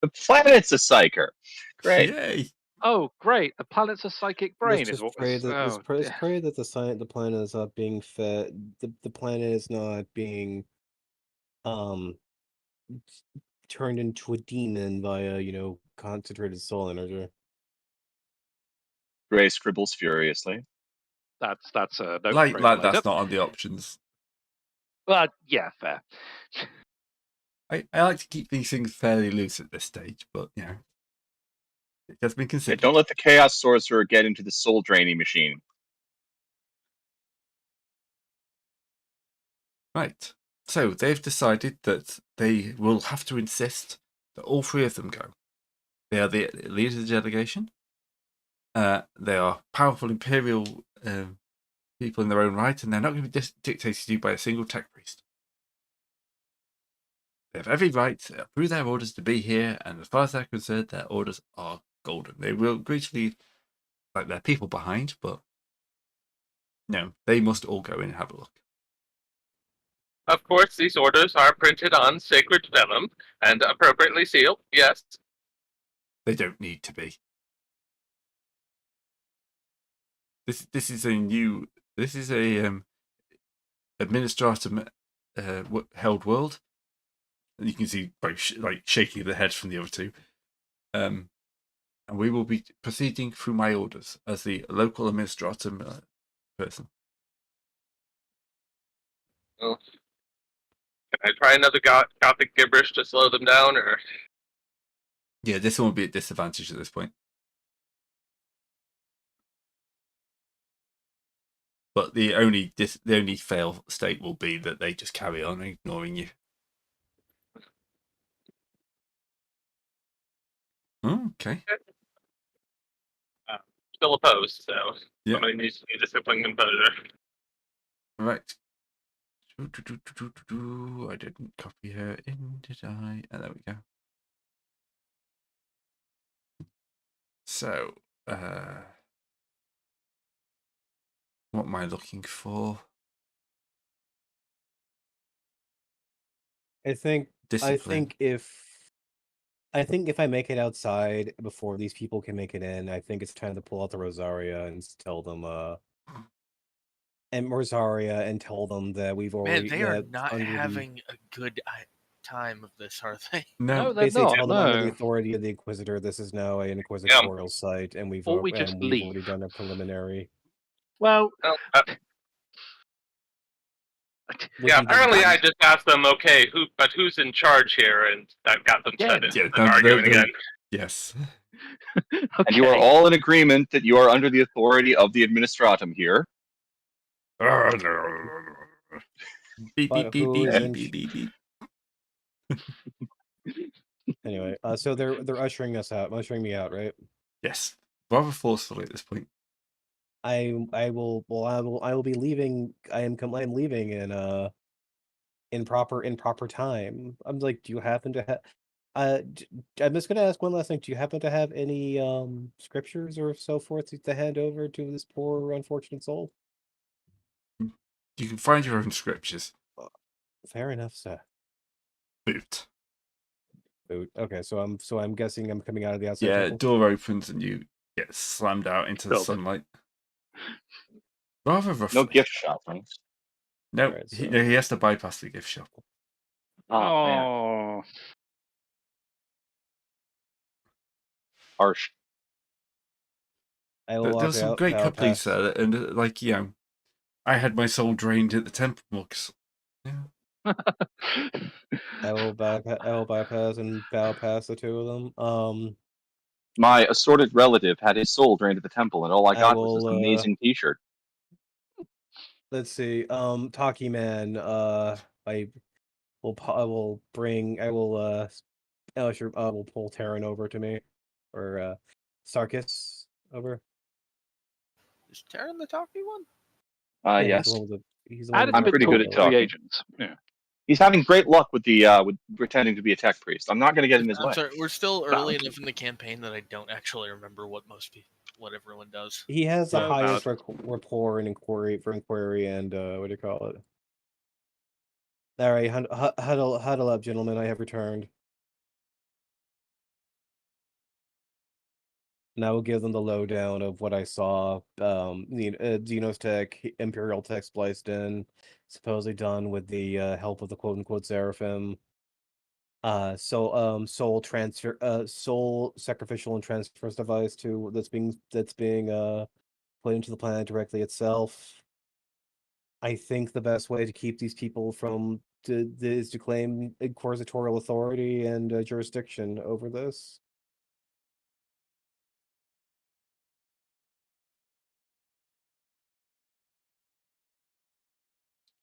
The planet's a psyker. Great. Yay! Oh, great! The planet's a psychic brain. Let's is what pray was. that let's pray that the planet is not being fed. The planet is not being turned into a demon via concentrated soul energy. Gray scribbles furiously. That's a note. Like that's not on the options. But yeah, fair. I like to keep these things fairly loose at this stage, but it has been considered. Don't let the Chaos Sorcerer get into the soul draining machine. Right. So they've decided that they will have to insist that all 3 of them go. They are the leaders of the delegation. They are powerful Imperial people in their own right, and they're not going to be dictated to by a single tech priest. They have every right through their orders to be here, and as far as they're concerned, their orders are golden. They will agree to leave their people behind, but no, they must all go in and have a look. Of course, these orders are printed on sacred vellum and appropriately sealed, yes. They don't need to be. This is a administratum held world. And you can see by shaking the head from the other 2. And we will be proceeding through my orders as the local administratum person. Well, I try another Gothic gibberish to slow them down, or Yeah, this one will be at disadvantage at this point. But the only fail state will be that they just carry on ignoring you. Okay. still opposed. So Yeah. somebody needs to be disciplined composure. Right. I didn't copy her in, did I? Oh, there we go. So, what am I looking for? I think Discipline. I think if I make it outside before these people can make it in, I think it's time to pull out the Rosaria and tell them and tell them that we've already Man, they are not having a good time of this, are they? No, they're basically not. tell them under the No. authority of the Inquisitor, this is now an inquisitorial site, and we've Or we just leave. already done a preliminary. Well, Well, Would yeah, be the- apparently I just asked them, okay, who's in charge here, and that got them Yeah, set yeah, and arguing again. Yes. okay. And you are all in agreement that you are under the authority of the administratum here. Beep, But beep, beep, who beep, is beep, in- beep, beep, beep. Anyway, so they're ushering us out, ushering me out, right? Yes. Rather forcefully at this point. I will be leaving. I'm leaving in proper time. I'm like, do you happen to have? I'm just gonna ask one last thing. Do you happen to have any scriptures or so forth to hand over to this poor unfortunate soul? You can find your own scriptures. Fair enough, sir. Boot. Okay, so I'm guessing I'm coming out of the outside. Yeah, temple? door opens and you get slammed out into the Build. sunlight. Rather roughly. No gift shop, right? No, Right, he so- has to bypass the gift shop. Oh, man. Oh, Harsh. I will walk There's some out. great bow couplings past. there, and like, you know, I had my soul drained at the temple mugs. Yeah. I will bypass and bow past the two of them. My assorted relative had his soul drained at the temple, and all I got was will, this amazing T-shirt. Let's see. Taki Man. I will pull Terran over to me, or Sarkis over. Is Terran the talking one? Yeah, Yes. he's the one added with I'm to pretty good talk at to the talking. agents. Yeah. He's having great luck with the with pretending to be a tech priest. I'm not going to get in his way. I'm sorry, we're still early enough in the campaign that I don't actually remember what everyone does. He has the Yeah, highest rapport and inquiry and what do you call it? All right, huddle up, gentlemen. I have returned. And I will give them the lowdown of what I saw. Xenos tech, Imperial tech spliced in, supposedly done with the help of the quote-unquote Seraphim. Soul sacrificial and transfer device that's being put into the planet directly itself. I think the best way to keep these people from is to claim inquisitorial authority and jurisdiction over this.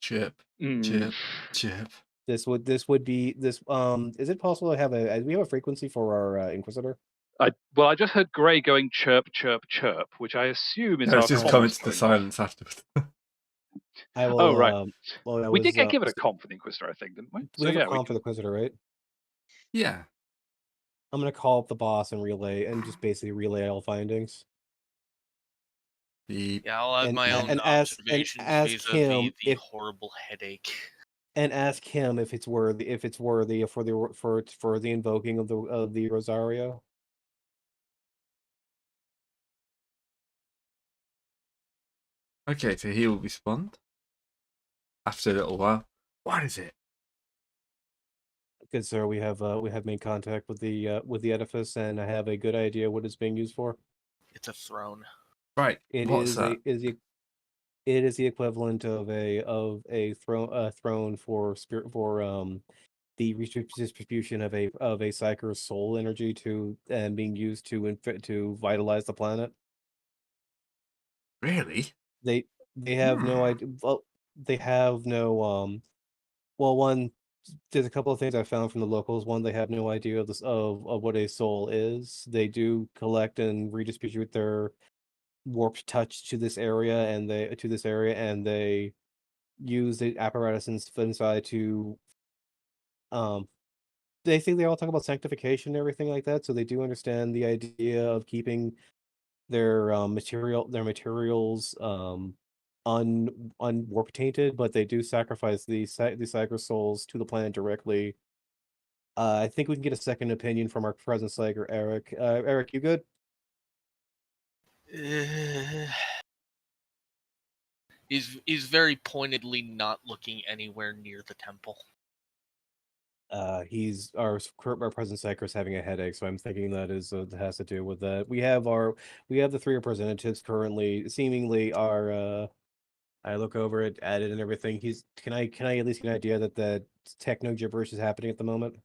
Chip. Mm. This would be this. Is it possible to have do we have a frequency for our Inquisitor? I just heard Gray going chirp, chirp, chirp, which I assume is No, our it's just comms comments to going silence afterwards. I will. Oh, right. Well, we did get given a comp for the Inquisitor, I think, didn't we? We have a comp for the Inquisitor, right? Yeah. I'm gonna call up the boss and just basically relay all findings. The Yeah, I'll have And- my own and ask- and observations ask vis-a-vis him the if- horrible headache. And ask him if it's worthy for the invoking of the Rosario. Okay, so he will respond after a little while. What is it? Good sir, we have made contact with the edifice, and I have a good idea what it's being used for. It's a throne. Right. It what's is that? It is the equivalent of a throne for spirit for the distribution of a psyker's soul energy to and being used to vitalize the planet. Really? They have no idea. Well, they have no Well, one, there's a couple of things I found from the locals. One, they have no idea of this of what a soul is. They do collect and redistribute their warped touch to this area, and they use the apparatus inside to um. They think they all talk about sanctification and everything like that, so they do understand the idea of keeping their materials unwarp tainted, but they do sacrifice the Psyker souls to the planet directly. I think we can get a second opinion from our present Psyker, Eric. Eric, you good? He's very pointedly not looking anywhere near the temple. He's our present Psyker is having a headache, so I'm thinking that has to do with that. We have the three representatives currently, seemingly are. I look over it, added and everything. Can I at least get an idea that the techno gibberish is happening at the moment?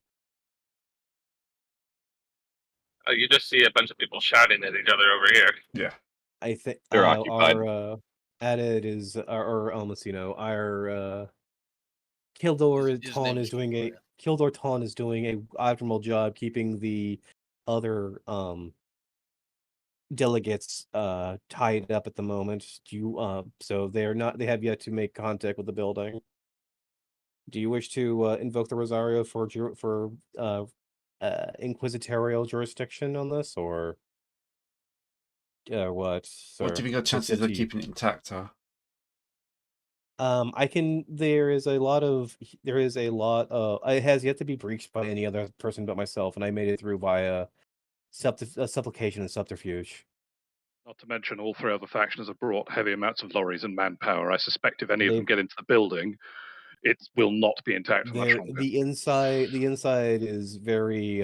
You just see a bunch of people shouting at each other over here. Yeah. I think They're occupied. our added is or almost our Kildor His Ton name is is doing a Kildor. Kildor Ton is doing a admirable job keeping the other delegates tied up at the moment. So they have yet to make contact with the building. Do you wish to invoke the Rosario for inquisitorial jurisdiction on this, or what? What do you think our It's chances up of to you. keeping it intact are? I can. There is a lot of. It has yet to be breached by any other person but myself, and I made it through via supplication and subterfuge. Not to mention, all three other factions have brought heavy amounts of lorries and manpower. I suspect if any of them They've- get into the building, it will not be intact for much There, longer. the inside is very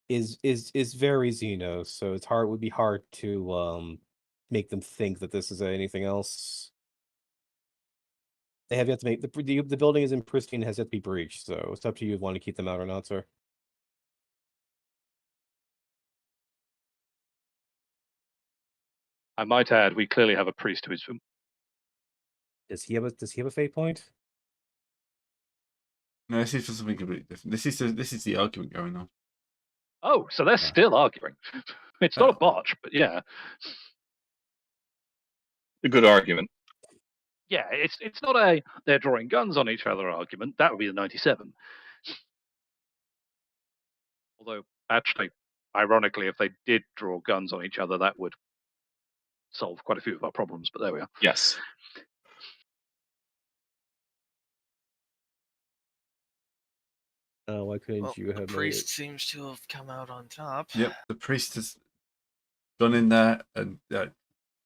is very Xenos, so it would be hard to make them think that this is anything else. They have yet to make the building is in pristine, has yet to be breached, so it's up to you if you want to keep them out or not, sir. I might add, we clearly have a priest who is. Does he have a fate point? No, this is for something completely different. This is the argument going on. Oh, so they're still arguing. It's not a botch, but yeah. A good argument. Yeah, it's not a they're drawing guns on each other argument. That would be the 97. Although, actually, ironically, if they did draw guns on each other, that would solve quite a few of our problems. But there we are. Yes. Why couldn't Well, you the have priest seems to have come out on top. Yep, the priest has gone in there and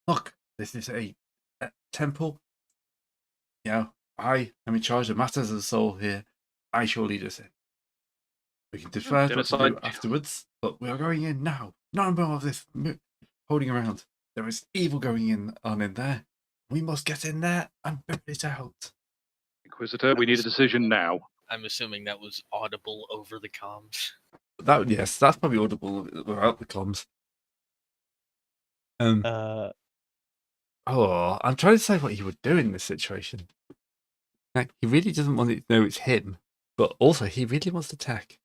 look, this is a temple. You know, I am in charge of matters of the soul here. I shall lead us in. We can defer what to do afterwards, but we are going in now. No more of this holding around. There is evil going on in there. We must get in there and bury it out. Inquisitor, we need a decision now. I'm assuming that was audible over the comms. Yes, that's probably audible without the comms. I'm trying to say what he would do in this situation. Like, he really doesn't want it to know it's him, but also he really wants to attack.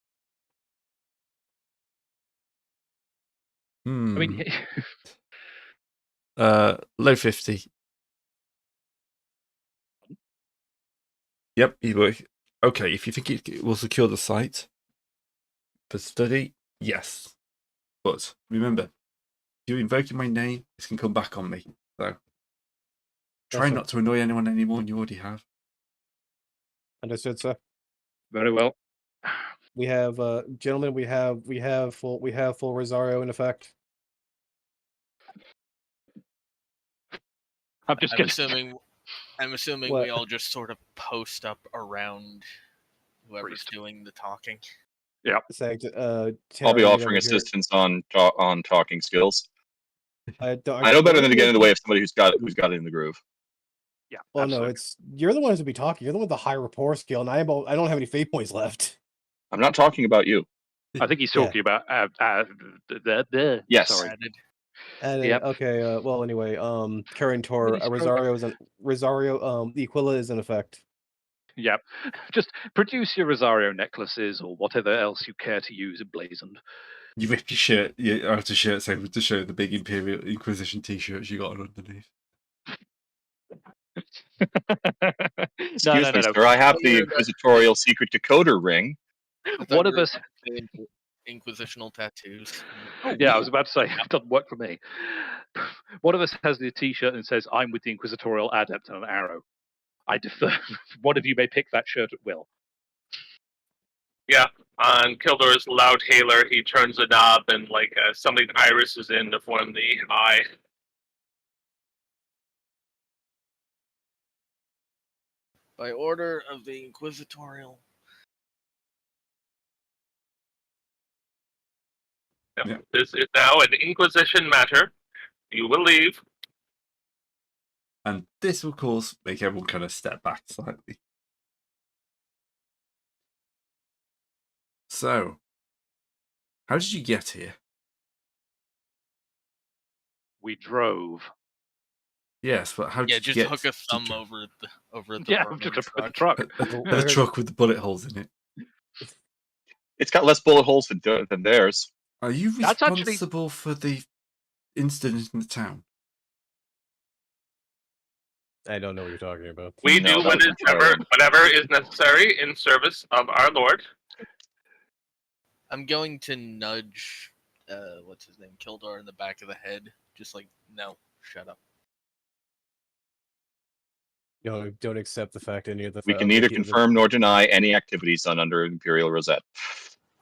I mean, Low 50. Yep, he will. Okay, if you think it will secure the site for study, yes. But remember, if you're invoking my name, this can come back on me. So try not to annoy anyone any more than you already have. Understood, sir. very well. We have, gentlemen. We have full Rosario in effect. I'm just I'm assuming What? we all just sort of post up around whoever's doing the talking. Yeah. I'll be offering assistance on talking skills. I know better than to get in the way of somebody who's got it in the groove. Yeah. Well, absolutely. no, it's you're the ones to be talking. You're the one with the high rapport skill, and I don't have any fate points left. I'm not talking about you. I think he's Yeah. talking about Yes. Sorry. And Yep. okay, well, anyway, current tour, Really stroke. Rosario, the Aquila is in effect. Yep. Just produce your Rosario necklaces or whatever else you care to use emblazoned. You rip your shirt, your outer shirt over to show the big Imperial Inquisition t-shirts you got on underneath. Excuse me, No. sir. I have the Weird. inquisitorial secret decoder ring. I thought One you of were us. saying Inquisitional tattoos. Yeah, I was about to say it doesn't work for me. One of us has the T-shirt and says, "I'm with the Inquisitorial Adept" and an arrow. I defer. One of you may pick that shirt at will. Yeah, on Kildor's loud hailer, he turns the knob and something irises in to form the eye. By order of the Inquisitorial. Yeah. This is now an Inquisition matter. You will leave. And this, of course, make everyone kind of step back slightly. So, how did you get here? We drove. Yes, but how did you Just get hook a thumb over the Yeah, burning just a truck. truck. a truck with the bullet holes in it? It's got less bullet holes than theirs. Are you That's actually- responsible for the incident in the town? I don't know what you're talking about. We No, do that was whatever is necessary in service of our Lord. I'm going to nudge, what's his name, Kildar in the back of the head. Just like, no, shut up. Don't accept the fact any of the. We can neither confirm nor deny any activities done under Imperial Rosette.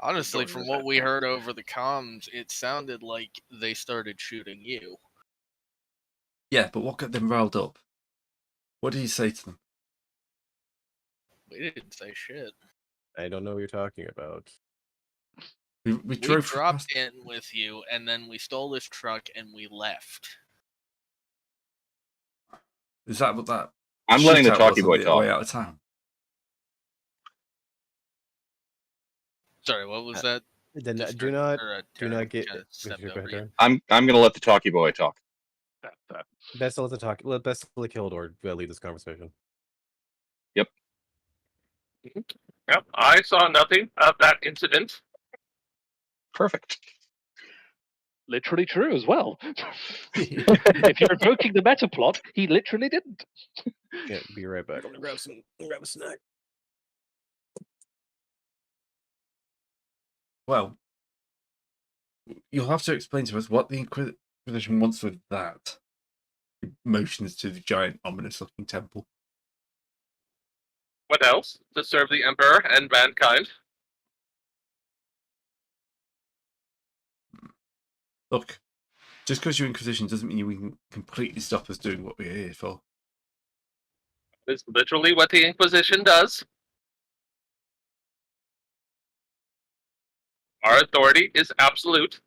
Honestly, from what we heard over the comms, it sounded like they started shooting you. Yeah, but what got them riled up? What did you say to them? We didn't say shit. I don't know what you're talking about. We We drove dropped past... in with you, and then we stole this truck, and we left. Is that what that? I'm letting the shootout talkie was on boy the talk. way out of town? Sorry, what was that? Then Just do start- not or, get. kinda stepped Go over ahead, you. Darren. I'm gonna let the talkie boy talk. Best to let the talk. Best to let Kildor lead this conversation. Yep, I saw nothing of that incident. Perfect. Literally true as well. If you're invoking the meta plot, he literally didn't. Yeah, be right back. I'm gonna grab a snack. Well, you'll have to explain to us what the Inquisition wants with that. He motions to the giant, ominous-looking temple. What else? To serve the Emperor and mankind. Look, just because you're Inquisition doesn't mean you can completely stop us doing what we're here for. It's literally what the Inquisition does. Our authority is absolute.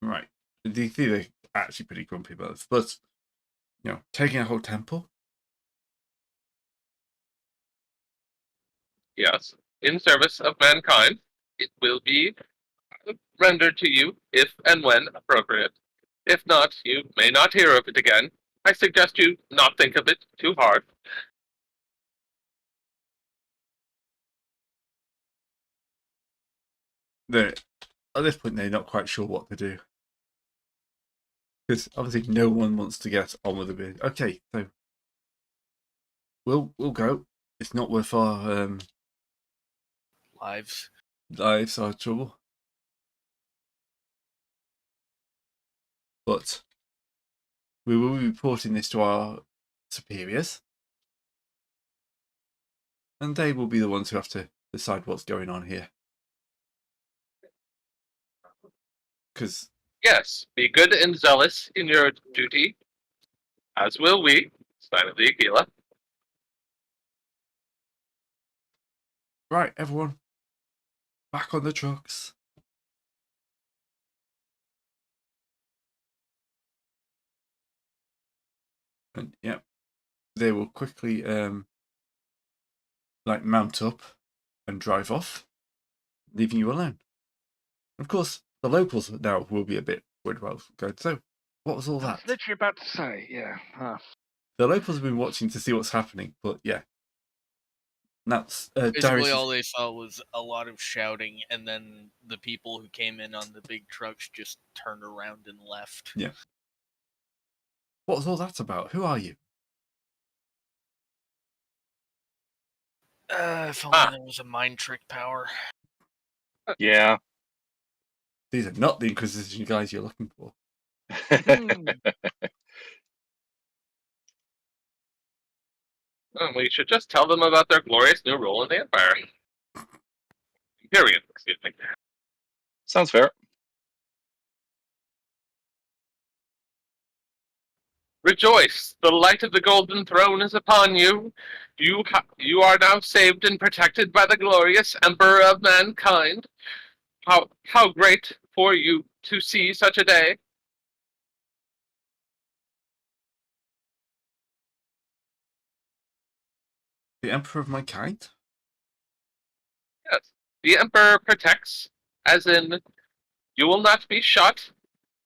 Right. Do you think they're actually pretty grumpy about this? But, taking a whole temple? Yes, in service of mankind, it will be rendered to you if and when appropriate. If not, you may not hear of it again. I suggest you not think of it too hard. At this point, they're not quite sure what to do. Because obviously no one wants to get on with the bid. Okay, so we'll go. It's not worth our Lives. lives, our trouble. But we will be reporting this to our superiors. And they will be the ones who have to decide what's going on here. Because... Yes, be good and zealous in your duty, as will we, sign of the Aquila. Right, everyone. Back on the trucks. And yeah, they will quickly like mount up and drive off, leaving you alone. Of course, the locals now will be a bit worried about going, so what was all I was that? literally about to say, yeah. The locals have been watching to see what's happening, but yeah. That's Basically, Darius all they saw was a lot of shouting, and then the people who came in on the big trucks just turned around and left. Yeah. What was all that about? Who are you? If only there was a mind trick power. Yeah. These are not the Inquisition guys you're looking for. We should just tell them about their glorious new role in the Empire. Imperium, excuse me. Sounds fair. Rejoice! The light of the Golden Throne is upon you. You are now saved and protected by the glorious Emperor of mankind. How great for you to see such a day. The Emperor of mankind? Yes, the Emperor protects, as in, you will not be shot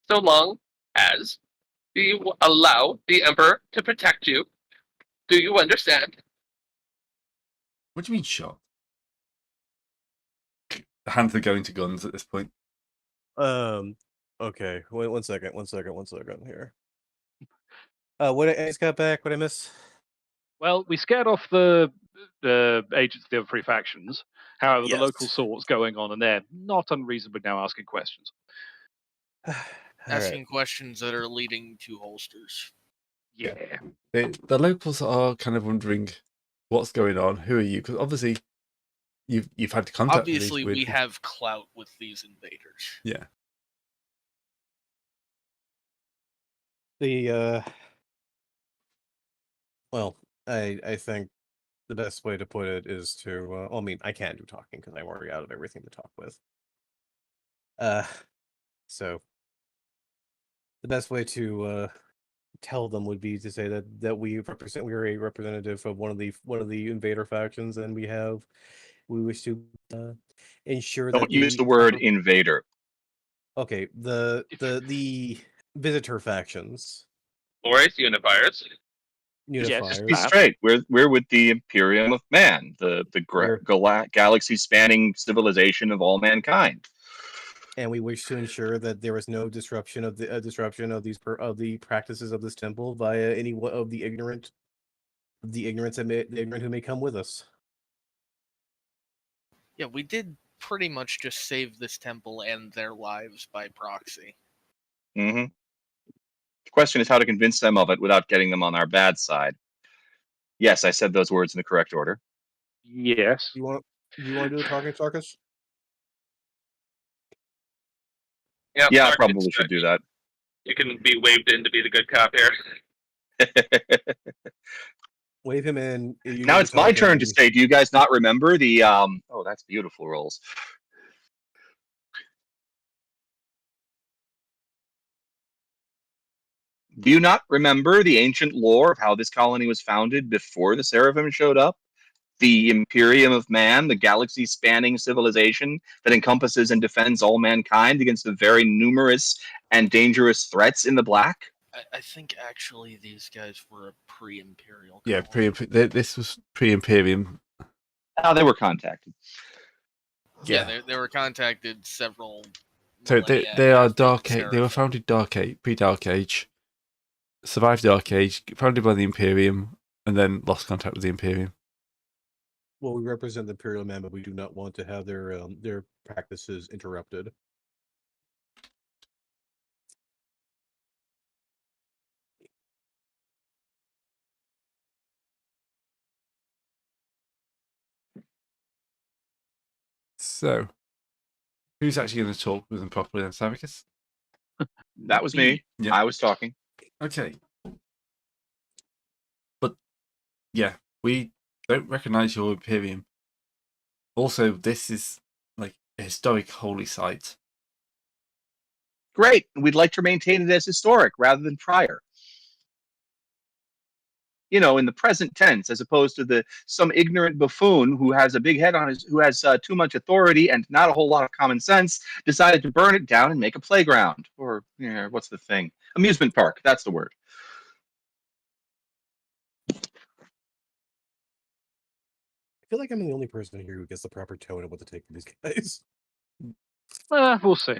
so long as you allow the Emperor to protect you. Do you understand? What do you mean shot? The hands are going to guns at this point. Okay. Wait, one second here. What I just got back? What I miss? Well, we scared off the agents of the other three factions. However, the locals saw what's going on, and they're not unreasonably now asking questions. Asking questions that are leading to holsters. Yeah. The locals are kind of wondering what's going on. Who are you? Because obviously you've had contact Obviously, with these we weird have clout with these invaders. Yeah. Well, I think the best way to put it is to. I mean, I can't do talking because I'm already out of everything to talk with. So the best way to tell them would be to say that we are a representative of one of the invader factions, and we wish to ensure that Don't use the word invader. Okay, the visitor factions. Glorious unifiers. Just be straight. We're with the Imperium of Man, the galaxy-spanning civilization of all mankind. And we wish to ensure that there is no disruption of the practices of this temple via any of the ignorant who may come with us. Yeah, we did pretty much just save this temple and their lives by proxy. Mm-hmm. The question is how to convince them of it without getting them on our bad side. Yes, I said those words in the correct order. Yes. Do you want to do the talking, Sarkis? Yeah, I probably should do that. You can be waved in to be the good cop here. Wave him in. Now it's my turn to say, do you guys not remember the oh, that's beautiful rolls. Do you not remember the ancient lore of how this colony was founded before the Seraphim showed up? The Imperium of Man, the galaxy-spanning civilization that encompasses and defends all mankind against the very numerous and dangerous threats in the Black? I think actually these guys were a pre-imperial. Yeah, this was pre-Imperium. Oh, they were contacted. Yeah, they were contacted several. So they are Dark Age. They were founded pre-Dark Age, survived Dark Age, founded by the Imperium, and then lost contact with the Imperium. Well, we represent the Imperial Man, but we do not want to have their practices interrupted. So, who's actually going to talk with them properly then, Savicus? That was me. Yeah. I was talking. Okay. But, yeah, we don't recognize your Imperium. Also, this is, like, historic holy site. Great. We'd like to maintain it as historic rather than prior. You know, in the present tense, as opposed to some ignorant buffoon who has a big head on who has too much authority and not a whole lot of common sense, decided to burn it down and make a playground. Or, what's the thing? Amusement park. That's the word. I feel like I'm the only person here who gets the proper tone of what to take from these guys. We'll see.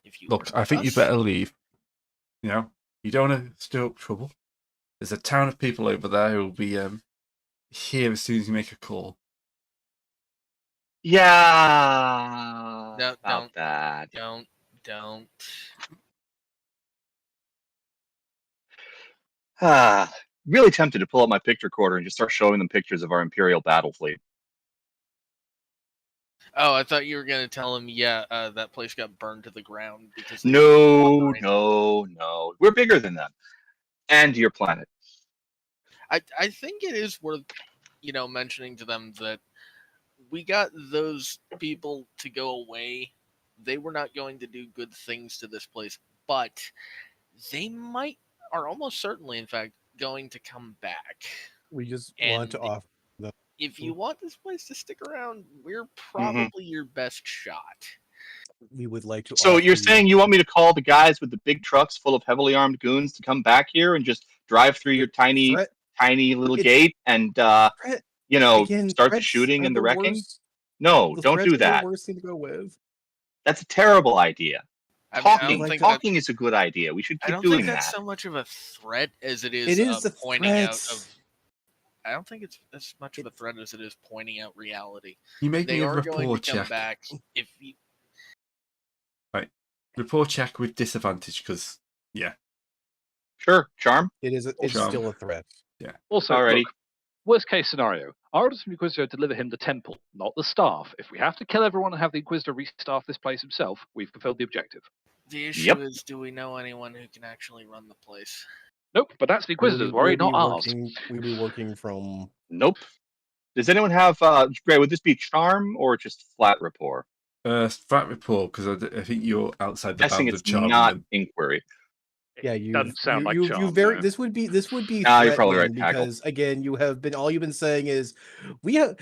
If you Look, were I think you us- better leave. You know, you don't want to stir up trouble. There's a town of people over there who will be here as soon as you make a call. Yeah. No, about that. Don't. Really tempted to pull up my picture recorder and just start showing them pictures of our Imperial battle fleet. Oh, I thought you were gonna tell him, that place got burned to the ground because No. We're bigger than them. And your planet. I think it is worth, mentioning to them that we got those people to go away. They were not going to do good things to this place, but they are almost certainly, in fact, going to come back. We just And want to offer them. If you want this place to stick around, we're probably your best shot. We would like to. So offer you're saying you want me to call the guys with the big trucks full of heavily armed goons to come back here and just drive through your tiny little gate and start the shooting and the wrecking? No, don't do that. The worst thing to go with. That's a terrible idea. Talking is a good idea. We should keep doing that. I don't think that's so much of a threat as it is, pointing out of. I don't think it's as much of a threat as it is pointing out reality. You make they me a are rapport going to come check. back if you. Rapport check with disadvantage because Sure, charm. It's still a threat. Yeah. Also, already. Look, worst case scenario, our orders from the Inquisitor deliver him the temple, not the staff. If we have to kill everyone and have the Inquisitor restaff this place himself, we've fulfilled the objective. The issue is, do we know anyone who can actually run the place? Nope, but that's the Inquisitor's worry, not ours. We'll be working from. Nope. Does anyone have? Gray, would this be charm or just flat rapport? Flat rapport because I think you're outside the Guessing bounds it's of charm. not inquiry. Yeah, you doesn't sound like charm. very. No. This would be. You're probably right, because again, all you've been saying is, we have.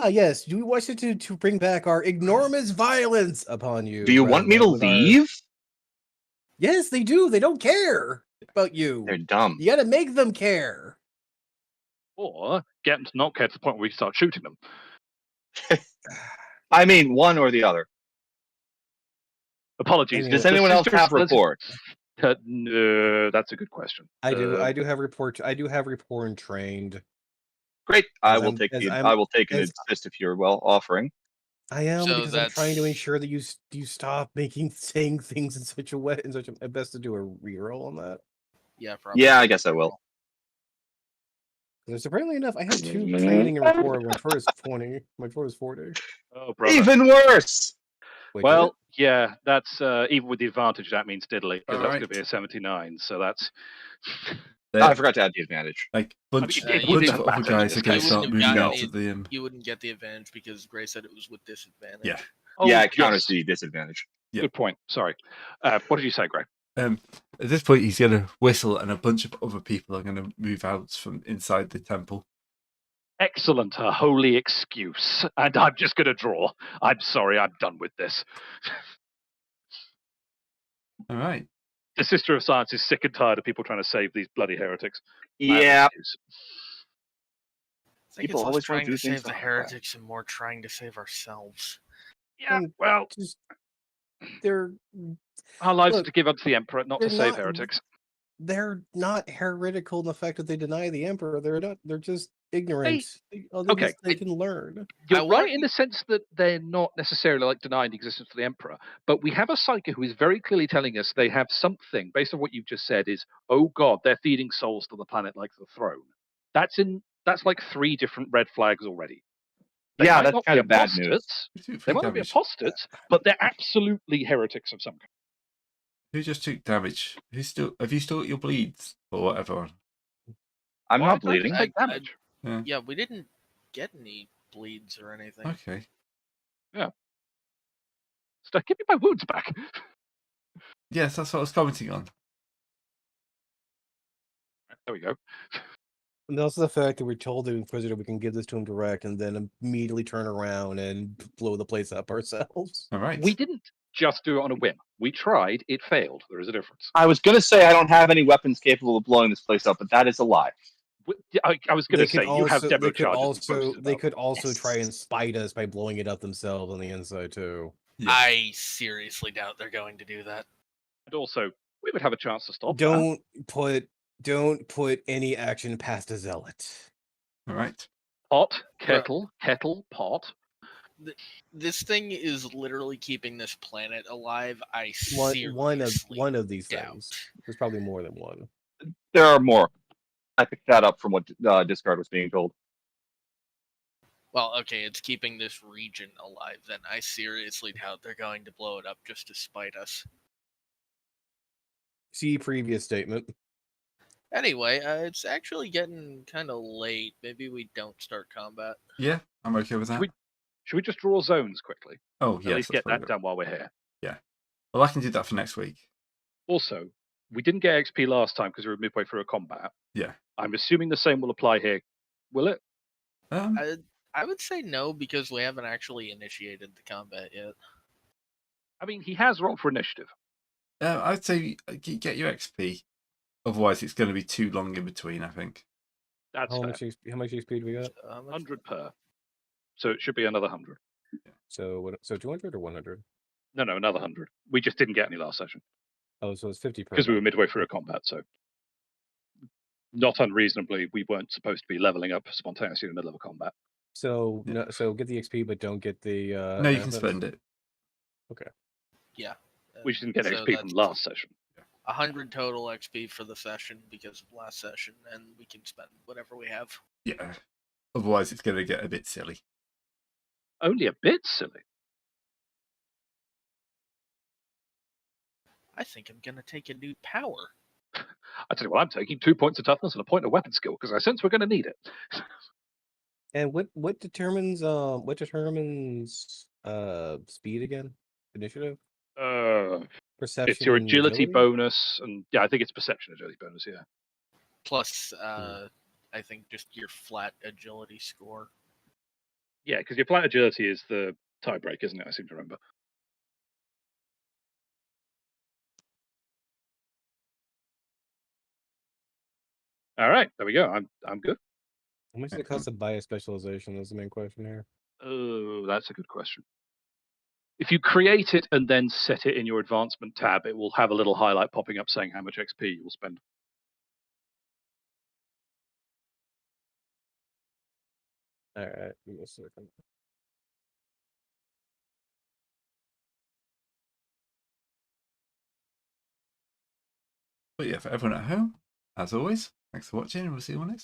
Yes, we want you to bring back our enormous violence upon you. Do you want me to leave? Yes, they do. They don't care about you. They're dumb. You got to make them care. Or get them to not care to the point where we start shooting them. I mean, one or the other. Apologies. Does anyone else have rapport? No, that's a good question. I do. I do have rapport. I do have rapport and trained. Great. I will take an assist if you're offering. I am So because I'm trying to ensure that you stop saying things in such a way. Best to do a reroll on that. Yeah, probably. Yeah, I guess I will. Surprisingly enough, I had 2 training and rapport. My first 20. My first 40. Oh, brother. Even worse. Wait, well, yeah, that's even with the advantage. That means diddly because that's Alright. going to be a 79. So that's. I forgot to add the advantage. Like bunch I mean, of it other guys are going to start moving out of the. You wouldn't get the advantage because Gray said it was with disadvantage. Yeah. Oh, Yeah, it counters yes. the disadvantage. Yeah. Good point. Sorry. What did you say, Gray? At this point, he's going to whistle, and a bunch of other people are going to move out from inside the temple. Excellent, a holy excuse. And I'm just going to draw. I'm sorry, I'm done with this. All right. The Sister of Science is sick and tired of people trying to save these bloody heretics. Yeah. I think People it's always less wanna trying do to save things the like that. heretics and more trying to save ourselves. Yeah, well, they're our lives are look, to give up to the Emperor, not to they're save not- heretics. they're not heretical in the fact that they deny the emperor. They're not. They're just ignorant. okay, They can learn. You're right in the sense that they're not necessarily like denying the existence of the Emperor, but we have a psyker who is very clearly telling us they have something, based on what you've just said, is, oh God, they're feeding souls to the planet like the throne. That's like 3 different red flags already. They Yeah, might that's not kind be of bad news. apostates. They might not be apostates, but they're absolutely heretics of some kind. Who just took damage? Have you still got your bleeds or whatever? I'm Why not don't you bleeding. take damage? Yeah, we didn't get any bleeds or anything. Okay. Steph, give me my wounds back. Yes, that's what I was commenting on. There we go. And also the fact that we're told the Inquisitor we can give this to him direct and then immediately turn around and blow the place up ourselves. All right. We didn't just do it on a whim. We tried. It failed. There is a difference. I was going to say I don't have any weapons capable of blowing this place up, but that is a lie. I was going They to could say you have also demo they could charges. also they could also Yes. try and spite us by blowing it up themselves on the inside too. Yeah. I seriously doubt they're going to do that. And also, we would have a chance to stop that. Don't put any action past a zealot. All right. Pot, kettle, pot. This thing is literally keeping this planet alive. I One seriously one of these doubt. things. There's probably more than one. There are more. I picked that up from what Discard was being told. Well, okay, it's keeping this region alive. Then I seriously doubt they're going to blow it up just to spite us. See previous statement. Anyway, it's actually getting kind of late. Maybe we don't start combat. Yeah, I'm okay with that. Should we just draw zones quickly? Oh, At yes. least get that done while we're here. Well, I can do that for next week. Also, we didn't get XP last time because we were midway through a combat. Yeah. I'm assuming the same will apply here. Will it? I would say no because we haven't actually initiated the combat yet. I mean, he has rolled for initiative. I'd say get your XP. Otherwise, it's going to be too long in between, I think. That's How fair. much HP do we got? 100 per. So it should be another 100. So 200 or 100? No, another 100. We just didn't get any last session Oh, so it's 50 per. because we were midway through a combat. So, not unreasonably, we weren't supposed to be leveling up spontaneously in the middle of a combat. So so get the XP, but don't get the. No, you can benefits? spend it. Yeah. We just didn't get So XP from that's last session. 100 total XP for the session because of last session, and we can spend whatever we have. Yeah. Otherwise, it's going to get a bit silly. Only a bit silly. I think I'm gonna take a new power. I tell you what, I'm taking 2 points of toughness and a point of weapon skill because I sense we're going to need it. And what determines speed again? Initiative? Perception. It's your and agility bonus, and yeah, I think it's perception agility bonus. Yeah. Plus, I think just your flat agility score. Yeah, because your flat agility is the tiebreak, isn't it? I seem to remember. All right, there we go. I'm good. How much does it cost to buy a specialization? Is the main question here. Oh, that's a good question. If you create it and then set it in your advancement tab, it will have a little highlight popping up saying how much XP you will spend. All right, give me a second. But yeah, for everyone at home, as always, thanks for watching, and we'll see you all next time.